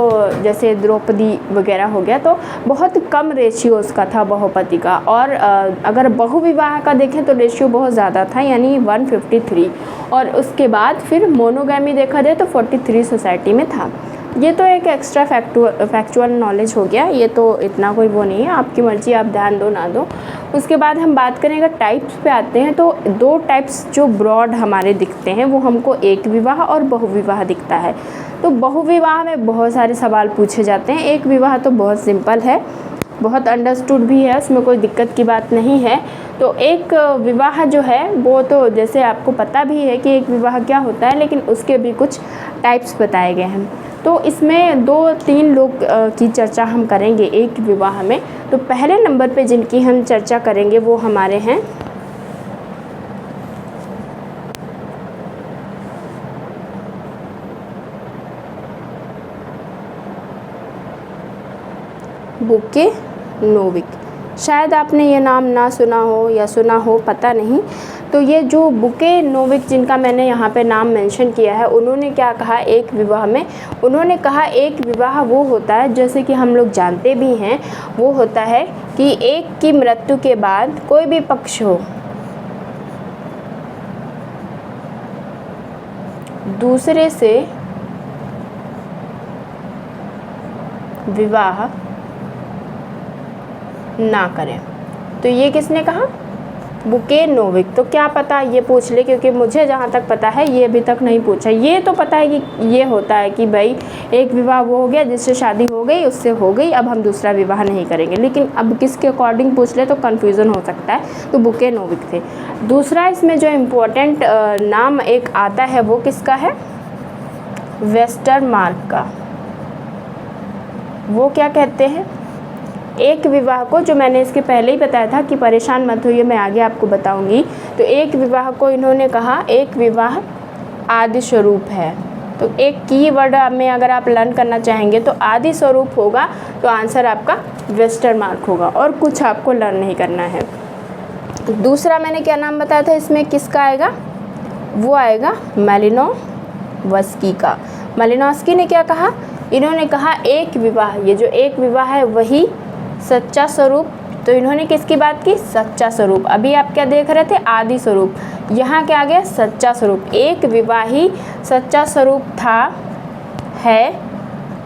जैसे द्रौपदी वगैरह हो गया, तो बहुत कम रेशियो उसका था बहुपति का। और अगर बहुविवाह का देखें तो रेशियो बहुत ज़्यादा था, यानी 153। और उसके बाद फिर मोनोगैमी देखा जाए तो 43 सोसाइटी में था। ये तो एक एक्स्ट्रा फैक्चुअल नॉलेज हो गया, ये तो इतना कोई वो नहीं है, आपकी मर्ज़ी, आप ध्यान दो ना दो। उसके बाद हम बात करें, अगर टाइप्स पे आते हैं तो दो टाइप्स जो ब्रॉड हमारे दिखते हैं वो हमको एक विवाह और बहुविवाह दिखता है। तो बहुविवाह में बहुत सारे सवाल पूछे जाते हैं, एक विवाह तो बहुत सिंपल है, बहुत अंडरस्टूड भी है, उसमें कोई दिक्कत की बात नहीं है। तो एक विवाह जो है वो तो जैसे आपको पता भी है कि एक विवाह क्या होता है, लेकिन उसके भी कुछ टाइप्स बताए गए हैं। तो इसमें 2-3 लोग की चर्चा हम करेंगे एक विवाह में। तो पहले नंबर पे जिनकी हम चर्चा करेंगे वो हमारे हैं बुके-नोविक। शायद आपने ये नाम ना सुना हो या सुना हो, पता नहीं। तो ये जो बुके-नोविक जिनका मैंने यहाँ पे नाम मेंशन किया है, उन्होंने क्या कहा एक विवाह में, उन्होंने कहा एक विवाह वो होता है, जैसे कि हम लोग जानते भी हैं, वो होता है कि एक की मृत्यु के बाद कोई भी पक्ष हो दूसरे से विवाह ना करें। तो ये किसने कहा, बुके-नोविक। तो क्या पता ये पूछ ले, क्योंकि मुझे जहाँ तक पता है ये अभी तक नहीं पूछा। ये तो पता है कि ये होता है कि भाई एक विवाह वो हो गया जिससे शादी हो गई, उससे हो गई, अब हम दूसरा विवाह नहीं करेंगे। लेकिन अब किसके अकॉर्डिंग पूछ ले तो कन्फ्यूज़न हो सकता है। तो बुके-नोविक थे। दूसरा इसमें जो इम्पोर्टेंट नाम एक आता है वो किसका है, वेस्टरमार्क का। वो क्या कहते हैं, एक विवाह को, जो मैंने इसके पहले ही बताया था कि परेशान मत होइए, मैं आगे आपको बताऊंगी। तो एक विवाह को इन्होंने कहा एक विवाह आदि स्वरूप है। तो एक कीवर्ड में अगर आप लर्न करना चाहेंगे तो आदि स्वरूप होगा, तो आंसर आपका वेस्टरमार्क होगा, और कुछ आपको लर्न नहीं करना है। दूसरा मैंने क्या नाम बताया था, इसमें किसका आएगा, वो आएगा मालिनोव्स्की का। मालिनोव्स्की ने क्या कहा, इन्होंने कहा एक विवाह, ये जो एक विवाह है वही सच्चा स्वरूप। तो इन्होंने किसकी बात की, सच्चा स्वरूप। अभी आप क्या देख रहे थे, आदि स्वरूप, यहाँ क्या आ गया, सच्चा स्वरूप। एक विवाह ही सच्चा स्वरूप था, है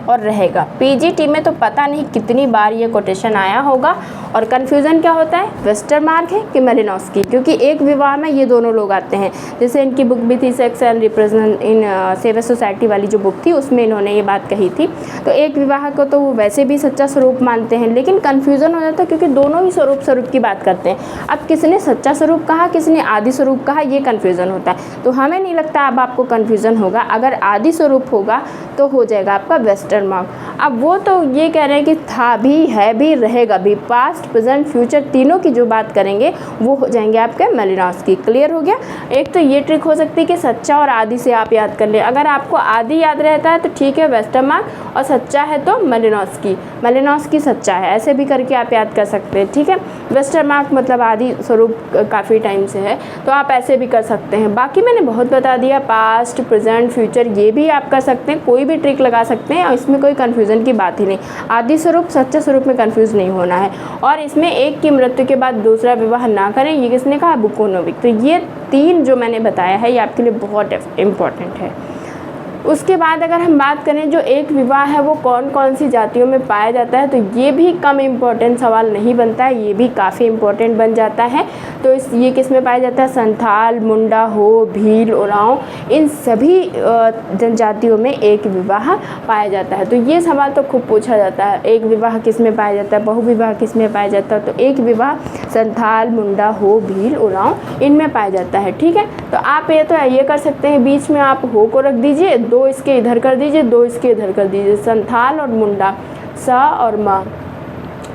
और रहेगा। पीजीटी में तो पता नहीं कितनी बार ये कोटेशन आया होगा। और कन्फ्यूज़न क्या होता है, वेस्टरमार्क है कि मालिनोव्स्की, क्योंकि एक विवाह में ये दोनों लोग आते हैं। जैसे इनकी बुक भी थी sex and represent in civil society वाली जो बुक थी, उसमें इन्होंने ये बात कही थी। तो एक विवाह को तो वो वैसे भी सच्चा स्वरूप मानते हैं, लेकिन कन्फ्यूज़न हो जाता है क्योंकि दोनों ही स्वरूप की बात करते हैं। अब किसने सच्चा स्वरूप कहा, किसने आदि स्वरूप कहा, ये कन्फ्यूज़न होता है। तो हमें नहीं लगता अब आपको कन्फ्यूज़न होगा। अगर आदि स्वरूप होगा तो हो जाएगा आपका वेस्टरमार्क। अब वो तो ये कह रहे हैं कि था भी, है भी, रहेगा भी, पास्ट प्रेजेंट फ्यूचर तीनों की जो बात करेंगे वो हो जाएंगे आपके मालिनोव्स्की। क्लियर हो गया। एक तो ये ट्रिक हो सकती है कि सच्चा और आदि से आप याद कर ले। अगर आपको आदि याद रहता है तो ठीक है, वेस्टरमार्क, और सच्चा है तो मालिनोव्स्की सच्चा है, ऐसे भी करके आप याद कर सकते हैं। ठीक है, वेस्टरमार्क मतलब आदि स्वरूप काफ़ी टाइम से है, तो आप ऐसे भी कर सकते हैं। बाकी मैंने बहुत बता दिया, पास्ट प्रेजेंट फ्यूचर ये भी आप कर सकते हैं, कोई भी ट्रिक लगा सकते हैं और इसमें कोई कन्फ्यूज़न की बात ही नहीं। आदि स्वरूप सच्चा स्वरूप में कन्फ्यूज़ नहीं होना है। और इसमें एक की मृत्यु के बाद दूसरा विवाह ना करें, ये किसने कहा, बुकोनोविक। तो ये 3 जो मैंने बताया है ये आपके लिए बहुत इम्पॉर्टेंट है। उसके बाद अगर हम बात करें जो एक विवाह है वो कौन कौन सी जातियों में पाया जाता है, तो ये भी कम इम्पोर्टेंट सवाल नहीं बनता है, ये भी काफ़ी इम्पोर्टेंट बन जाता है। तो ये किस में पाया जाता है, संथाल, मुंडा, हो, भील, उरांव, इन सभी जनजातियों में एक विवाह पाया जाता है। तो ये सवाल तो खूब पूछा जाता है, एक विवाह किस में पाया जाता है, बहुविवाह किस में पाया जाता है। तो एक विवाह संथाल, मुंडा, हो, भील, उरांव इनमें पाया जाता है। ठीक है, तो आप ये कर सकते हैं, बीच में आप हो को रख दीजिए, 2 इसके इधर कर दीजिए, 2 इसके इधर कर दीजिए, संथाल और मुंडा, सा और मा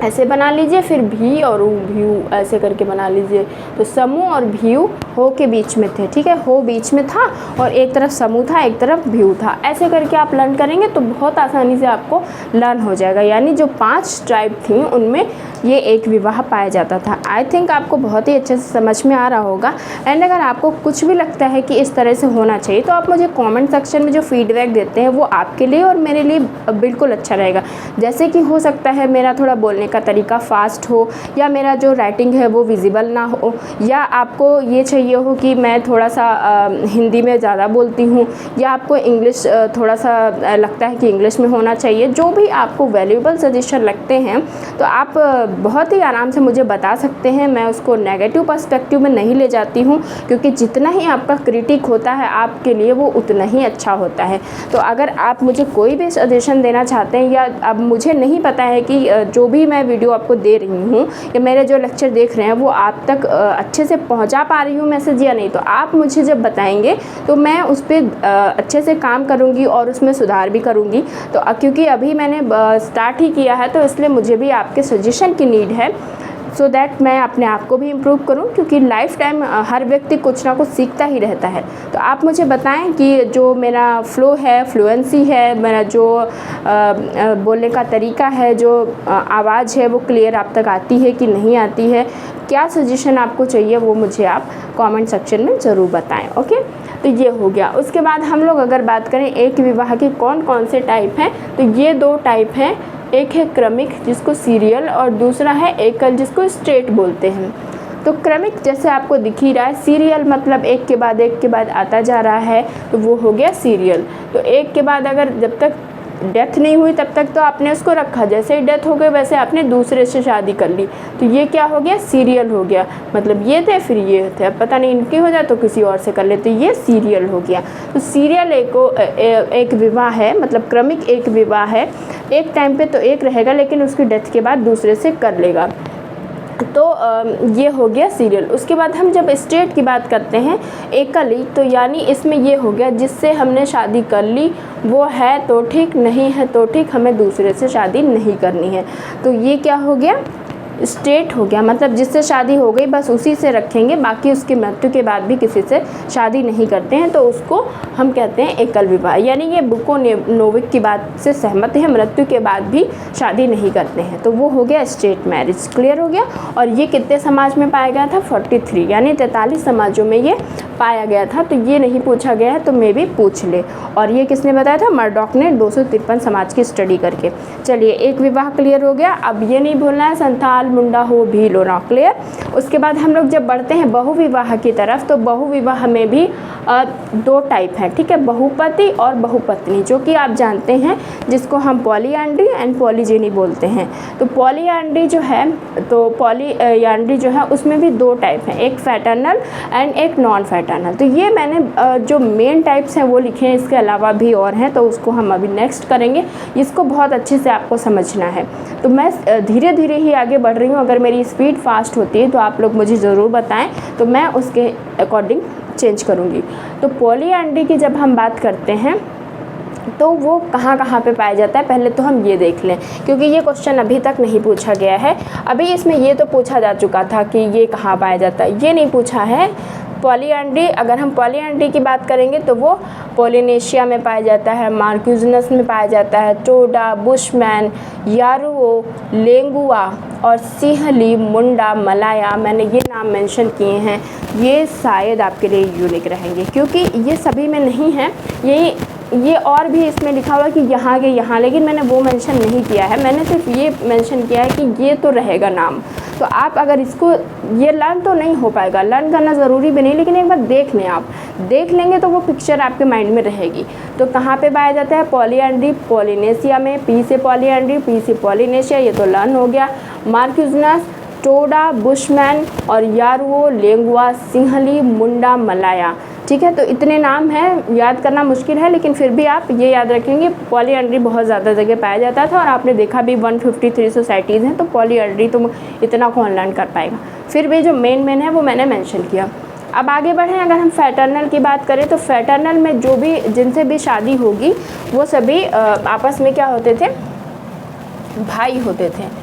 ऐसे बना लीजिए। फिर भी और भ्यू ऐसे करके बना लीजिए। तो समूह और भ्यू हो के बीच में थे। ठीक है, हो बीच में था और एक तरफ समूह था, एक तरफ भ्यू था। ऐसे करके आप लर्न करेंगे तो बहुत आसानी से आपको लर्न हो जाएगा। यानी जो 5 ट्राइब थी उनमें ये एक विवाह पाया जाता था। आई थिंक आपको बहुत ही अच्छे से समझ में आ रहा होगा। एंड अगर आपको कुछ भी लगता है कि इस तरह से होना चाहिए तो आप मुझे कमेंट सेक्शन में जो फीडबैक देते हैं वो आपके लिए और मेरे लिए बिल्कुल अच्छा रहेगा। जैसे कि हो सकता है मेरा थोड़ा बोलने का तरीका फास्ट हो, या मेरा जो राइटिंग है वो विजिबल ना हो, या आपको ये चाहिए हो कि मैं थोड़ा सा हिंदी में ज़्यादा बोलती हूँ, या आपको इंग्लिश थोड़ा सा लगता है कि इंग्लिश में होना चाहिए। जो भी आपको वैल्यूएबल सजेशन लगते हैं तो आप बहुत ही आराम से मुझे बता सकते हैं। मैं उसको नेगेटिव पर्सपेक्टिव में नहीं ले जाती हूँ, क्योंकि जितना ही आपका क्रिटिक होता है आपके लिए वो उतना ही अच्छा होता है। तो अगर आप मुझे कोई भी सजेशन देना चाहते हैं, या अब मुझे नहीं पता है कि जो भी मैं वीडियो आपको दे रही हूँ या मेरे जो लेक्चर देख रहे हैं वो आप तक अच्छे से पहुँचा पा रही हूँ मैसेज या नहीं, तो आप मुझे जब बताएंगे तो मैं उस पर अच्छे से काम करूँगी और उसमें सुधार भी करूँगी। तो क्योंकि अभी मैंने स्टार्ट ही किया है तो इसलिए मुझे भी आपके सजेशन की नीड है, सो दैट मैं अपने आप को भी इम्प्रूव करूं, क्योंकि लाइफ टाइम हर व्यक्ति कुछ ना कुछ सीखता ही रहता है। तो आप मुझे बताएं कि जो मेरा फ्लो है, फ्लुएंसी है, मेरा जो बोलने का तरीका है, जो आवाज़ है वो क्लियर आप तक आती है कि नहीं आती है, क्या सजेशन आपको चाहिए वो मुझे आप कमेंट सेक्शन में ज़रूर बताएं। ओके, तो ये हो गया। उसके बाद हम लोग अगर बात करें एक विवाह के कौन कौन से टाइप हैं, तो ये 2 टाइप हैं। एक है क्रमिक जिसको सीरियल, और दूसरा है एकल जिसको स्ट्रेट बोलते हैं। तो क्रमिक जैसे आपको दिख ही रहा है, सीरियल मतलब एक के बाद एक के बाद आता जा रहा है, तो वो हो गया सीरियल। तो एक के बाद अगर जब तक डेथ नहीं हुई तब तक तो आपने उसको रखा, जैसे ही डेथ हो गई वैसे आपने दूसरे से शादी कर ली, तो ये क्या हो गया, सीरियल हो गया। मतलब ये थे फिर ये थे, अब पता नहीं इनकी हो जाए तो किसी और से कर ले, तो ये सीरियल हो गया। तो सीरियल एक विवाह है, मतलब क्रमिक एक विवाह है। एक टाइम पे तो एक रहेगा लेकिन उसकी डेथ के बाद दूसरे से कर लेगा, तो ये हो गया सीरियल। उसके बाद हम जब स्ट्रेट की बात करते हैं एकली, तो यानी इसमें ये हो गया जिससे हमने शादी कर ली वो है तो ठीक, नहीं है तो ठीक, हमें दूसरे से शादी नहीं करनी है। तो ये क्या हो गया, स्टेट हो गया, मतलब जिससे शादी हो गई बस उसी से रखेंगे, बाकी उसकी मृत्यु के बाद भी किसी से शादी नहीं करते हैं, तो उसको हम कहते हैं एकल विवाह। यानी ये बुकोनोविक की बात से सहमत है, मृत्यु के बाद भी शादी नहीं करते हैं, तो वो हो गया स्टेट मैरिज। क्लियर हो गया। और ये कितने समाज में पाया गया था? 43, यानी 43 समाजों में ये पाया गया था। तो ये नहीं पूछा गया है तो मे भी पूछ ले। और ये किसने बताया था? मर्डॉक ने 253 समाज की स्टडी करके। चलिए, एक विवाह क्लियर हो गया। अब ये नहीं भूलना है संथाल, मुंडा हो, भील होना। क्लियर। उसके बाद हम लोग जब बढ़ते हैं बहुविवाह की तरफ, तो बहुविवाह में भी 2 टाइप हैं, ठीक है, बहुपति और बहुपत्नी, जो कि आप जानते हैं, जिसको हम पॉलीएंड्री एंड पॉलीजेनी बोलते हैं। तो पॉलीएंड्री जो है, तो पॉलीएंड्री जो है उसमें भी 2 टाइप हैं, एक फैटर्नल एंड एक नॉन फैटर्नल। तो ये मैंने जो मेन टाइप्स हैं वो लिखे हैं, इसके अलावा भी और हैं, तो उसको हम अभी नेक्स्ट करेंगे। इसको बहुत अच्छे से आपको समझना है। तो मैं धीरे धीरे ही आगे बढ़ रही हूँ, अगर मेरी स्पीड फास्ट होती है तो आप लोग मुझे ज़रूर बताएं, तो मैं उसके अकॉर्डिंग चेंज करूँगी। तो पॉलीएंड्री की जब हम बात करते हैं तो वो कहाँ कहाँ पे पाया जाता है, पहले तो हम ये देख लें, क्योंकि ये क्वेश्चन अभी तक नहीं पूछा गया है। अभी इसमें ये तो पूछा जा चुका था कि ये कहाँ पाया जाता है, ये नहीं पूछा है। पॉलीएंड्री, अगर हम पॉलीएंड्री की बात करेंगे तो वो पोलिनेशिया में पाया जाता है, मार्क्यूजनस में पाया जाता है, टोडा, बुशमैन, यारुओ, लेंगुआ और सिंहली, मुंडा, मलाया, मैंने ये नाम मेंशन किए हैं। ये शायद आपके लिए यूनिक रहेंगे, क्योंकि ये सभी में नहीं है। ये और भी इसमें लिखा हुआ है कि यहाँ के यहाँ, लेकिन मैंने वो मेंशन नहीं किया है, मैंने सिर्फ ये मेंशन किया है कि ये तो रहेगा नाम। तो आप अगर इसको, ये लर्न तो नहीं हो पाएगा, लर्न करना ज़रूरी भी नहीं, लेकिन एक बार देख लें, आप देख लेंगे तो वो पिक्चर आपके माइंड में रहेगी। तो कहाँ पे पाया जाता है? पॉलीएंड्री पोलिनेशिया में, पी से पॉलीएंड्री, पी से पोलिनेशिया, ये तो लर्न हो गया। मार्क्यूजनस, टोडा, बुशमैन और यारुओ, लेंगुआ, सिंहली, मुंडा, मलाया। ठीक है, तो इतने नाम हैं, याद करना मुश्किल है, लेकिन फिर भी आप ये याद रखेंगे पॉलीएंड्री बहुत ज़्यादा जगह पाया जाता था, और आपने देखा भी 153 सोसाइटीज़ हैं, तो पॉलीएंड्री तो इतना कौन लर्न कर पाएगा। फिर भी जो मेन है वो मैंने मेंशन किया। अब आगे बढ़ें, अगर हम फैटर्नल की बात करें तो फैटर्नल में जो भी, जिनसे भी शादी होगी, वो सभी आपस में क्या होते थे? भाई होते थे।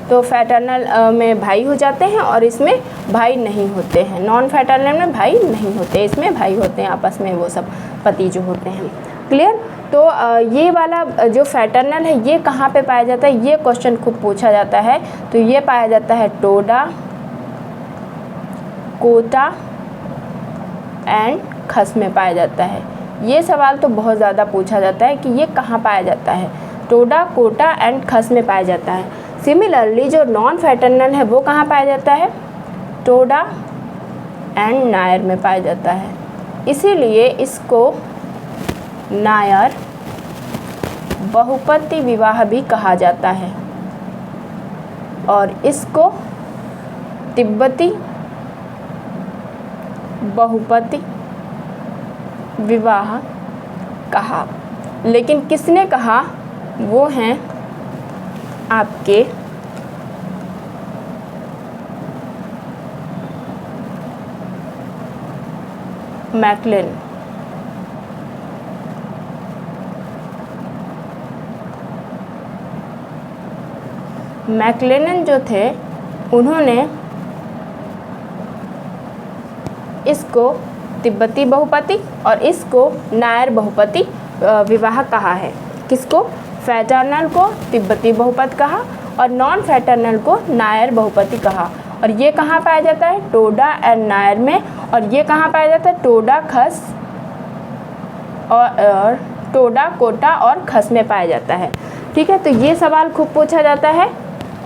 तो फैटर्नल में भाई हो जाते हैं और इसमें भाई नहीं होते हैं। नॉन फैटर्नल में भाई नहीं होते, इसमें भाई होते हैं आपस में, वो सब पति जो होते हैं। क्लियर। तो ये वाला जो फैटर्नल है ये कहाँ पे पाया जाता है? ये क्वेश्चन खूब पूछा जाता है। तो ये पाया जाता है टोडा, कोटा एंड खस में पाया जाता है। ये सवाल तो बहुत ज़्यादा पूछा जाता है कि ये कहाँ पाया जाता है। टोडा, कोटा एंड खस में पाया जाता है। सिमिलरली जो नॉन फैटर्नल है वो कहाँ पाया जाता है? टोडा एंड नायर में पाया जाता है। इसीलिए इसको नायर बहुपति विवाह भी कहा जाता है, और इसको तिब्बती बहुपति विवाह कहा। लेकिन किसने कहा? वो हैं आपके मैकलेन। मैकलेनन जो थे, उन्होंने इसको तिब्बती बहुपति और इसको नायर बहुपति विवाह कहा है। किसको? फैटर्नल को तिब्बती बहुपति कहा और नॉन फैटर्नल को नायर बहुपति कहा। और ये कहाँ पाया जाता है? टोडा एंड नायर में। और ये कहाँ पाया जाता है? टोडा, खस और टोडा, कोटा और खस में पाया जाता है। ठीक है, तो ये सवाल खूब पूछा जाता है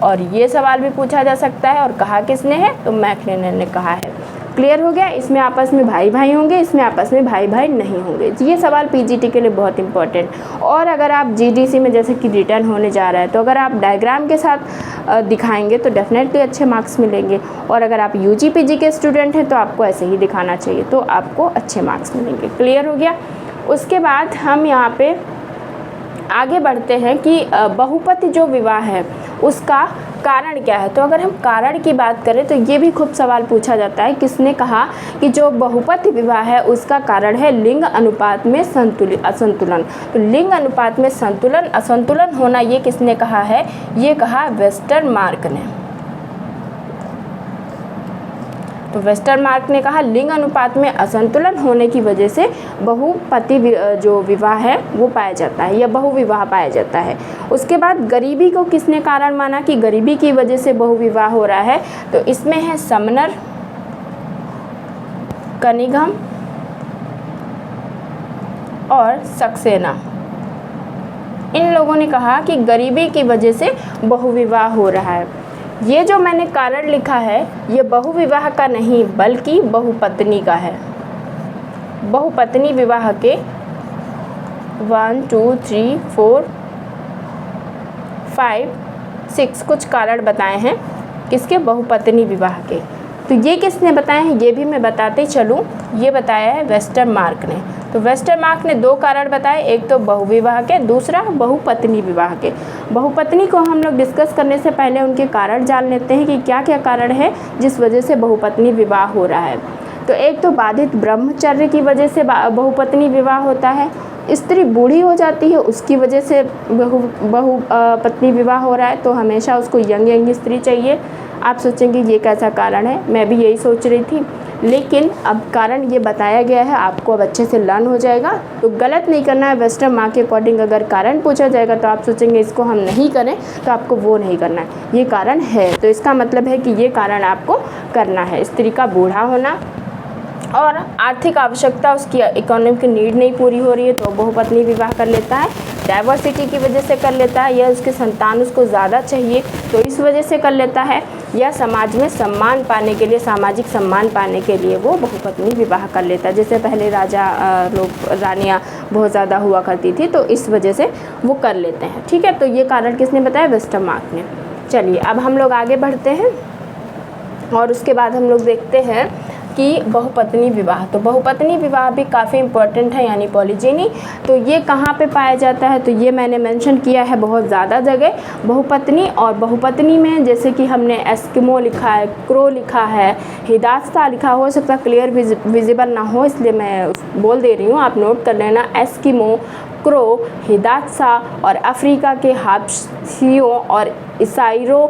और ये सवाल भी पूछा जा सकता है। और कहा किसने है? तो मैकलेलन ने कहा है। क्लियर हो गया। इसमें आपस में भाई भाई होंगे, इसमें आपस में भाई भाई नहीं होंगे। ये सवाल पीजीटी के लिए बहुत इंपॉर्टेंट। और अगर आप जीडीसी में जैसे कि रिटर्न होने जा रहा है तो अगर आप डायग्राम के साथ दिखाएंगे तो डेफिनेटली अच्छे मार्क्स मिलेंगे। और अगर आप यूजी पीजी के स्टूडेंट हैं तो आपको ऐसे ही दिखाना चाहिए, तो आपको अच्छे मार्क्स मिलेंगे। क्लियर हो गया। उसके बाद हम यहाँ पे आगे बढ़ते हैं कि बहुपति जो विवाह है उसका कारण क्या है। तो अगर हम कारण की बात करें तो ये भी खूब सवाल पूछा जाता है। किसने कहा कि जो बहुपति विवाह है उसका कारण है लिंग अनुपात में असंतुलन। तो लिंग अनुपात में असंतुलन होना, ये किसने कहा है? ये कहा वेस्टरमार्क ने। तो वेस्टरमार्क ने कहा लिंग अनुपात में असंतुलन होने की वजह से बहुपति जो विवाह है वो पाया जाता है या बहुविवाह पाया जाता है। उसके बाद गरीबी को किसने कारण माना कि गरीबी की वजह से बहुविवाह हो रहा है, तो इसमें है समनर, कनिंघम और सक्सेना। इन लोगों ने कहा कि गरीबी की वजह से बहुविवाह हो रहा है। ये जो मैंने कारण लिखा है ये बहुविवाह का नहीं बल्कि बहुपत्नी का है। बहुपत्नी विवाह के 1 2 3 4 5 6 कुछ कारण बताए हैं किसके, बहुपत्नी विवाह के। तो ये किसने बताए हैं ये भी मैं बताते चलूँ। ये बताया है वेस्टरमार्क ने। तो वेस्टरमार्क ने 2 कारण बताए, एक तो बहुविवाह के, दूसरा बहुपत्नी विवाह के। बहुपत्नी को हम लोग डिस्कस करने से पहले उनके कारण जान लेते हैं कि क्या क्या कारण है जिस वजह से बहुपत्नी विवाह हो रहा है। तो एक तो बाधित ब्रह्मचर्य की वजह से बहुपत्नी विवाह होता है। स्त्री बूढ़ी हो जाती है उसकी वजह से बहुपत्नी विवाह हो रहा है, तो हमेशा उसको यंग स्त्री चाहिए। आप सोचेंगे ये कैसा कारण है, मैं भी यही सोच रही थी, लेकिन अब कारण ये बताया गया है, आपको अब अच्छे से लर्न हो जाएगा। तो गलत नहीं करना है। वेस्टरमार्क के अकॉर्डिंग अगर कारण पूछा जाएगा तो आप सोचेंगे इसको हम नहीं करें, तो आपको वो नहीं करना है। ये कारण है तो इसका मतलब है कि ये कारण आपको करना है। स्त्री का बूढ़ा होना और आर्थिक आवश्यकता, उसकी इकोनॉमिक नीड नहीं पूरी हो रही है तो बहुपत्नी विवाह कर लेता है। डाइवर्सिटी की वजह से कर लेता है, या उसके संतान उसको ज़्यादा चाहिए तो इस वजह से कर लेता है, या समाज में सम्मान पाने के लिए, सामाजिक सम्मान पाने के लिए वो बहुपत्नी विवाह कर लेता है। जैसे पहले राजा लोग, रानियाँ बहुत ज़्यादा हुआ करती थी तो इस वजह से वो कर लेते हैं। ठीक है, तो ये कारण किसने बताया, वेस्टरमार्क ने। चलिए अब हम लोग आगे बढ़ते हैं और उसके बाद हम लोग देखते हैं कि बहुपत्नी विवाह। तो बहुपत्नी विवाह भी काफ़ी इम्पोर्टेंट है, यानी पॉलीजेनी। तो ये कहाँ पे पाया जाता है, तो ये मैंने मेंशन किया है बहुत ज़्यादा जगह बहुपत्नी। और बहुपत्नी में जैसे कि हमने एस्किमो लिखा है, क्रो लिखा है, हिदात्सा लिखा, हो सकता है क्लियर विजिबल ना हो इसलिए मैं बोल दे रही हूँ, आप नोट कर लेना। एस्किमो, क्रो, हिदात्सा और अफ्रीका के हाबशियों और इसाइरो,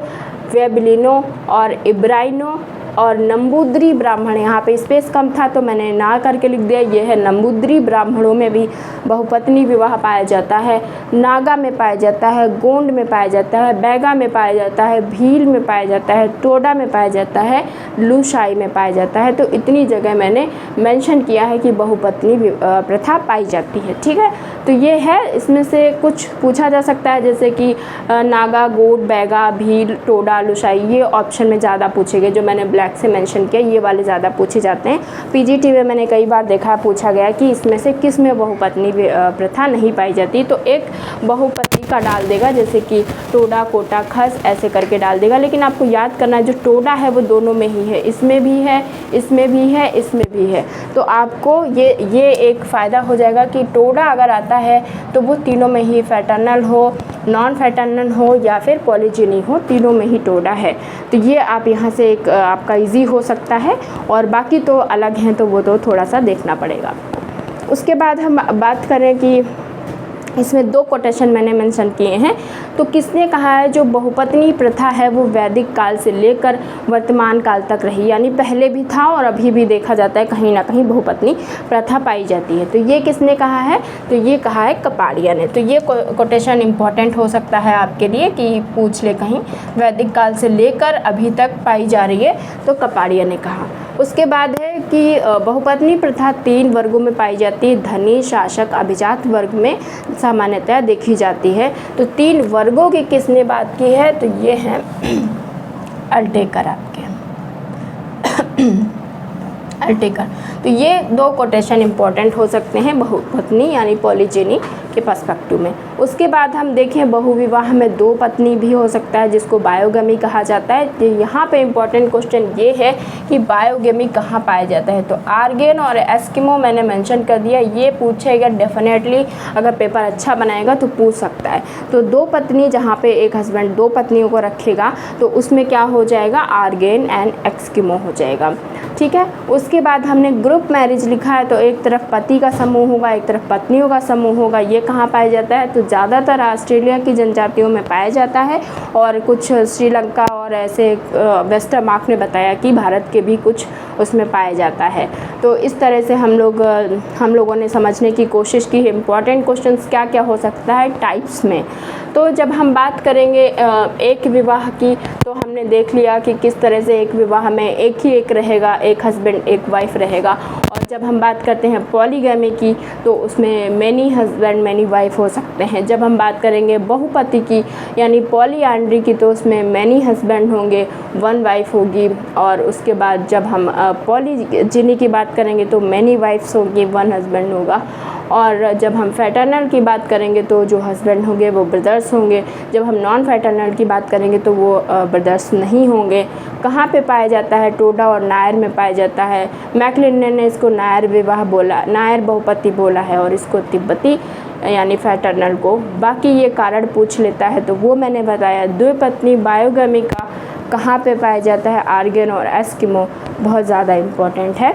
वेबलिनो और इब्राइनो और नंबूद्री ब्राह्मण, यहाँ पे स्पेस कम था तो मैंने ना करके लिख दिया, ये है नंबूद्री ब्राह्मणों में भी बहुपत्नी विवाह पाया जाता है। नागा में पाया जाता है, गोंड में पाया जाता है, बैगा में पाया जाता है, भील में पाया जाता है, टोडा में पाया जाता है, लूशाई में पाया जाता है। तो इतनी जगह मैंने मेंशन किया है कि बहुपत्नी प्रथा पाई जाती है। ठीक है, तो ये है, इसमें से कुछ पूछा जा सकता है जैसे कि नागा, गोंड, बैगा, भील, टोडा, लूशाई, ये ऑप्शन में ज़्यादा पूछे गए। जो मैंने ब्लैक से मेंशन किया ये वाले ज़्यादा पूछे जाते हैं। पीजीटी में मैंने कई बार देखा, पूछा गया कि इसमें से किस में बहुपत्नी प्रथा नहीं पाई जाती, तो एक बहुपत्नी का डाल देगा, जैसे कि टोडा, कोटा, खस ऐसे करके डाल देगा। लेकिन आपको याद करना है जो टोडा है वो दोनों में ही है, इसमें भी है, इसमें भी है, इसमें भी है। तो आपको ये एक फ़ायदा हो जाएगा कि टोडा अगर आता है तो वो तीनों में ही, फैटर्नल हो, नॉन फैटर्नल हो या फिर पॉलीजेनी हो, तीनों में ही टोडा है। तो ये आप यहाँ से एक आपका इजी हो सकता है, और बाकी तो अलग हैं तो वो तो थोड़ा सा देखना पड़ेगा। उसके बाद हम बात करें कि इसमें 2 कोटेशन मैंने मेंशन किए हैं। तो किसने कहा है जो बहुपत्नी प्रथा है वो वैदिक काल से लेकर वर्तमान काल तक रही, यानी पहले भी था और अभी भी देखा जाता है कहीं ना कहीं बहुपत्नी प्रथा पाई जाती है। तो ये किसने कहा है, तो ये कहा है कपाड़िया ने। तो ये कोटेशन इंपॉर्टेंट हो सकता है आपके लिए कि पूछ ले कहीं, वैदिक काल से लेकर अभी तक पाई जा रही है, तो कपाड़िया ने कहा। उसके बाद है कि बहुपत्नी प्रथा 3 वर्गों में पाई जाती है, धनी, शासक, अभिजात वर्ग में सामान्यतः देखी जाती है। तो 3 वर्गों की किसने बात की है, तो ये हैं अल्टेकर आपके अल्टेकर। तो ये 2 कोटेशन इंपॉर्टेंट हो सकते हैं बहुपत्नी यानी पॉलीजेनी के पर्सपेक्टिव में। उसके बाद हम देखें बहुविवाह में 2 पत्नी भी हो सकता है जिसको बायोगेमी कहा जाता है। तो यहाँ पे इम्पॉर्टेंट क्वेश्चन ये है कि बायोगेमी कहाँ पाया जाता है, तो आर्गेन और एस्किमो मैंने मेंशन कर दिया, ये पूछेगा डेफिनेटली, अगर पेपर अच्छा बनाएगा तो पूछ सकता है। तो 2 पत्नी, जहाँ पे एक हस्बैंड 2 पत्नियों को रखेगा तो उसमें क्या हो जाएगा, आर्गेन एंड एस्किमो हो जाएगा। ठीक है, उसके बाद हमने ग्रुप मैरिज लिखा है, तो एक तरफ पति का समूह होगा, एक तरफ पत्नियों का समूह होगा। ये कहाँ पाया जाता है, तो ज़्यादातर ऑस्ट्रेलिया की जनजातियों में पाया जाता है, और कुछ श्रीलंका और ऐसे वेस्टरमार्क ने बताया कि भारत के भी कुछ उसमें पाया जाता है। तो इस तरह से हम लोगों ने समझने की कोशिश की है इम्पॉर्टेंट क्वेश्चंस क्या क्या हो सकता है टाइप्स में। तो जब हम बात करेंगे एक विवाह की, तो हमने देख लिया कि किस तरह से एक विवाह में एक ही एक रहेगा, एक हस्बैंड एक वाइफ रहेगा। और जब हम बात करते हैं पॉलीगैमी की, तो उसमें मैनी हस्बैंड मैनी वाइफ हो सकते हैं। जब हम बात करेंगे बहुपति की यानी पॉलीएंड्री की, तो उसमें मैनी हस्बैंड होंगे, वन वाइफ होगी। और उसके बाद जब हम पॉलीजिनी की बात करेंगे तो मैनी वाइफ्स होंगी, वन हस्बैंड होगा। और जब हम फैटर्नल की बात करेंगे तो जो हस्बैंड होंगे वो ब्रदर्स होंगे। जब हम नॉन फैटर्नल की बात करेंगे तो वो ब्रदर्स नहीं होंगे। कहाँ पे पाया जाता है? टोडा और नायर में पाया जाता है। मैकलिनन ने इसको नायर विवाह बोला, नायर बहुपति बोला है, और इसको तिब्बती यानी फैटर्नल को। बाकी ये कारण पूछ लेता है तो वो मैंने बताया। द्विपत्नी बायोगैमी का कहाँ पे पाया जाता है? आर्गन और एस्किमो बहुत ज़्यादा इम्पोर्टेंट है।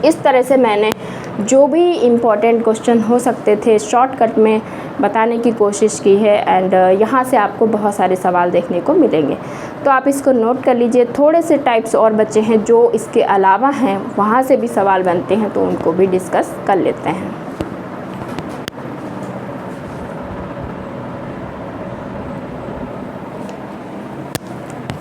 इस तरह से मैंने जो भी इम्पोर्टेंट क्वेश्चन हो सकते थे शॉर्टकट में बताने की कोशिश की है। एंड यहाँ से आपको बहुत सारे सवाल देखने को मिलेंगे, तो आप इसको नोट कर लीजिए। थोड़े से टाइप्स और बचे हैं जो इसके अलावा हैं, वहाँ से भी सवाल बनते हैं, तो उनको भी डिस्कस कर लेते हैं।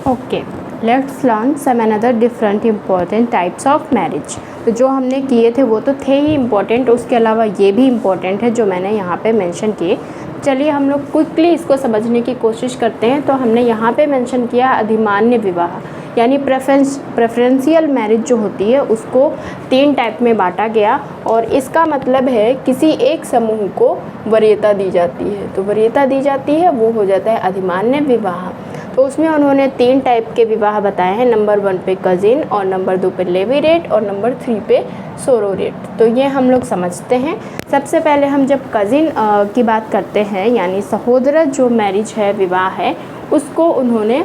Okay, let's learn some another different important types of marriage. तो जो हमने किए थे वो तो थे ही इम्पॉर्टेंट, उसके अलावा ये भी इम्पॉर्टेंट है जो मैंने यहाँ पे मेंशन किए। चलिए हम लोग क्विकली इसको समझने की कोशिश करते हैं। तो हमने यहाँ पे मेंशन किया अधिमान्य विवाह, यानी प्रेफरेंशियल मैरिज जो होती है उसको 3 टाइप में बांटा गया। और इसका मतलब है किसी एक समूह को वरीयता दी जाती है, तो वरीयता दी जाती है वो हो जाता है अधिमान्य विवाह। तो उसमें उन्होंने 3 टाइप के विवाह बताए हैं। नंबर 1 पे कज़िन, और नंबर 2 पे लेवीरेट, और नंबर 3 पे सोरोरेट। तो ये हम लोग समझते हैं। सबसे पहले हम जब कज़िन की बात करते हैं, यानी सहोदर जो मैरिज है, विवाह है, उसको उन्होंने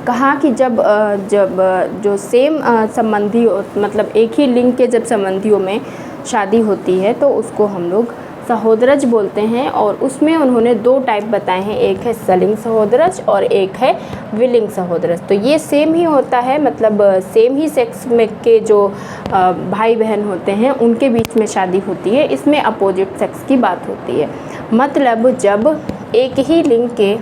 कहा कि जब जो सेम संबंधी मतलब एक ही लिंग के जब संबंधियों में शादी होती है तो उसको हम लोग सहोदरज बोलते हैं। और उसमें उन्होंने 2 टाइप बताए हैं, एक है सलिंग सहोदरज और एक है विलिंग सहोदरज। तो ये सेम ही होता है, मतलब सेम ही सेक्स में के जो भाई बहन होते हैं उनके बीच में शादी होती है। इसमें अपोजिट सेक्स की बात होती है, मतलब जब एक ही लिंग के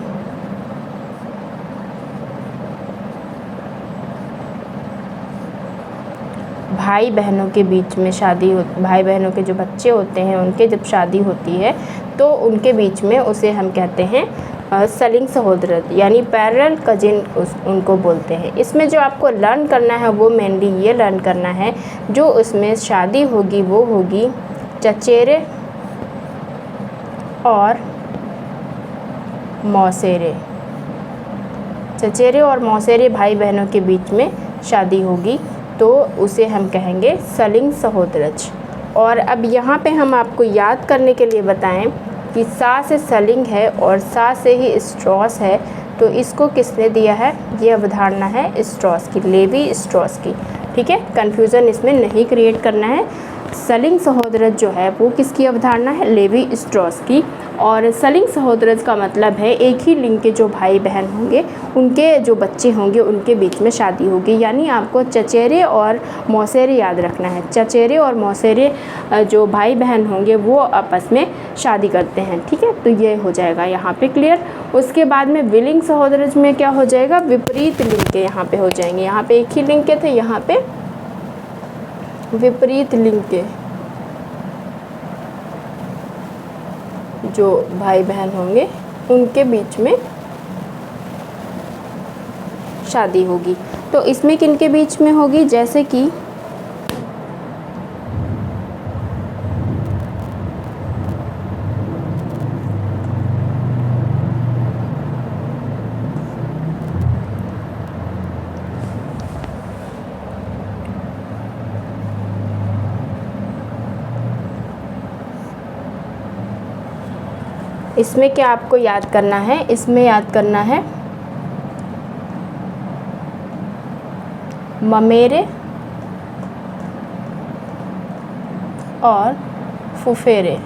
भाई बहनों के बीच में शादी हो, भाई बहनों के जो बच्चे होते हैं उनके जब शादी होती है तो उनके बीच में उसे हम कहते हैं सलिंग सहोदर, यानी पैरेलल कजिन उनको बोलते हैं। इसमें जो आपको लर्न करना है वो मेनली ये लर्न करना है, जो उसमें शादी होगी वो होगी चचेरे और मौसेरे। चचेरे और मौसेरे भाई बहनों के बीच में शादी होगी तो उसे हम कहेंगे सलिंग सहोदरज। और अब यहाँ पे हम आपको याद करने के लिए बताएं कि सा से सलिंग है और सा से ही स्ट्रॉस है, तो इसको किसने दिया है? ये अवधारणा है स्ट्रॉस की, लेवी स्ट्रॉस की। ठीक है, कन्फ्यूज़न इसमें नहीं क्रिएट करना है। सलिंग सहोदरज जो है वो किसकी अवधारणा है? लेवी स्ट्रॉस की। और सलिंग सहोदरज का मतलब है एक ही लिंग के जो भाई बहन होंगे उनके जो बच्चे होंगे उनके बीच में शादी होगी। यानी आपको चचेरे और मौसेरे याद रखना है। चचेरे और मौसेरे जो भाई बहन होंगे वो आपस में शादी करते हैं। ठीक है, तो ये हो जाएगा यहाँ पे क्लियर। उसके बाद में विलिंग सहोदरज में क्या हो जाएगा? विपरीत लिंग के यहाँ पे हो जाएंगे। यहाँ पे एक ही लिंग के थे, यहाँ पे विपरीत लिंग के जो भाई बहन होंगे उनके बीच में शादी होगी। तो इसमें किनके बीच में होगी? जैसे कि इसमें क्या आपको याद करना है? इसमें याद करना है ममेरे और फुफेरे।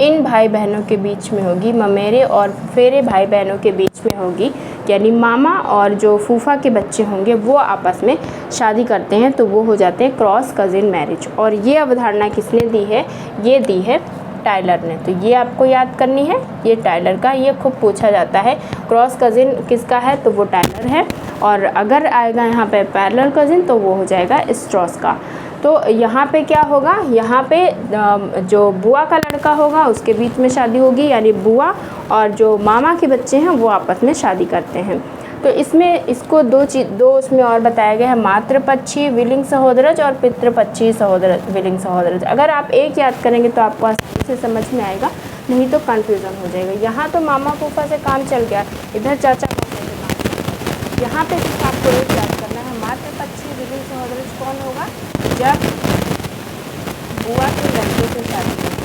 इन भाई बहनों के बीच में होगी, ममेरे और फुफेरे भाई बहनों के बीच में होगी, यानी मामा और जो फूफा के बच्चे होंगे वो आपस में शादी करते हैं, तो वो हो जाते हैं क्रॉस कज़िन मैरिज। और ये अवधारणा किसने दी है? ये दी है टायलर ने। तो ये आपको याद करनी है, ये टायलर का, ये खूब पूछा जाता है। क्रॉस कज़िन किसका है? तो वो टायलर है। और अगर आएगा यहाँ पे पैरेलल कज़िन तो वो हो जाएगा स्ट्रॉस का। तो यहाँ पे क्या होगा? यहाँ पे जो बुआ का लड़का होगा उसके बीच में शादी होगी, यानी बुआ और जो मामा के बच्चे हैं वो आपस में शादी करते हैं। तो इसमें इसको दो उसमें और बताया गया है, मातृपक्षी विलिंग सहोदरज और पितृपक्षी विलिंग सहोदरज। अगर आप एक याद करेंगे तो आपको आसानी से समझ में आएगा, नहीं तो कन्फ्यूज़न हो जाएगा। यहाँ तो मामा फूफा से काम चल गया, इधर चाचा मौसा से काम। यहाँ पे सिर्फ आपको एक याद करना है, मातृपक्षी विलिंग सहोदरज कौन होगा? जब बुआ के लड़के से शादी होगी।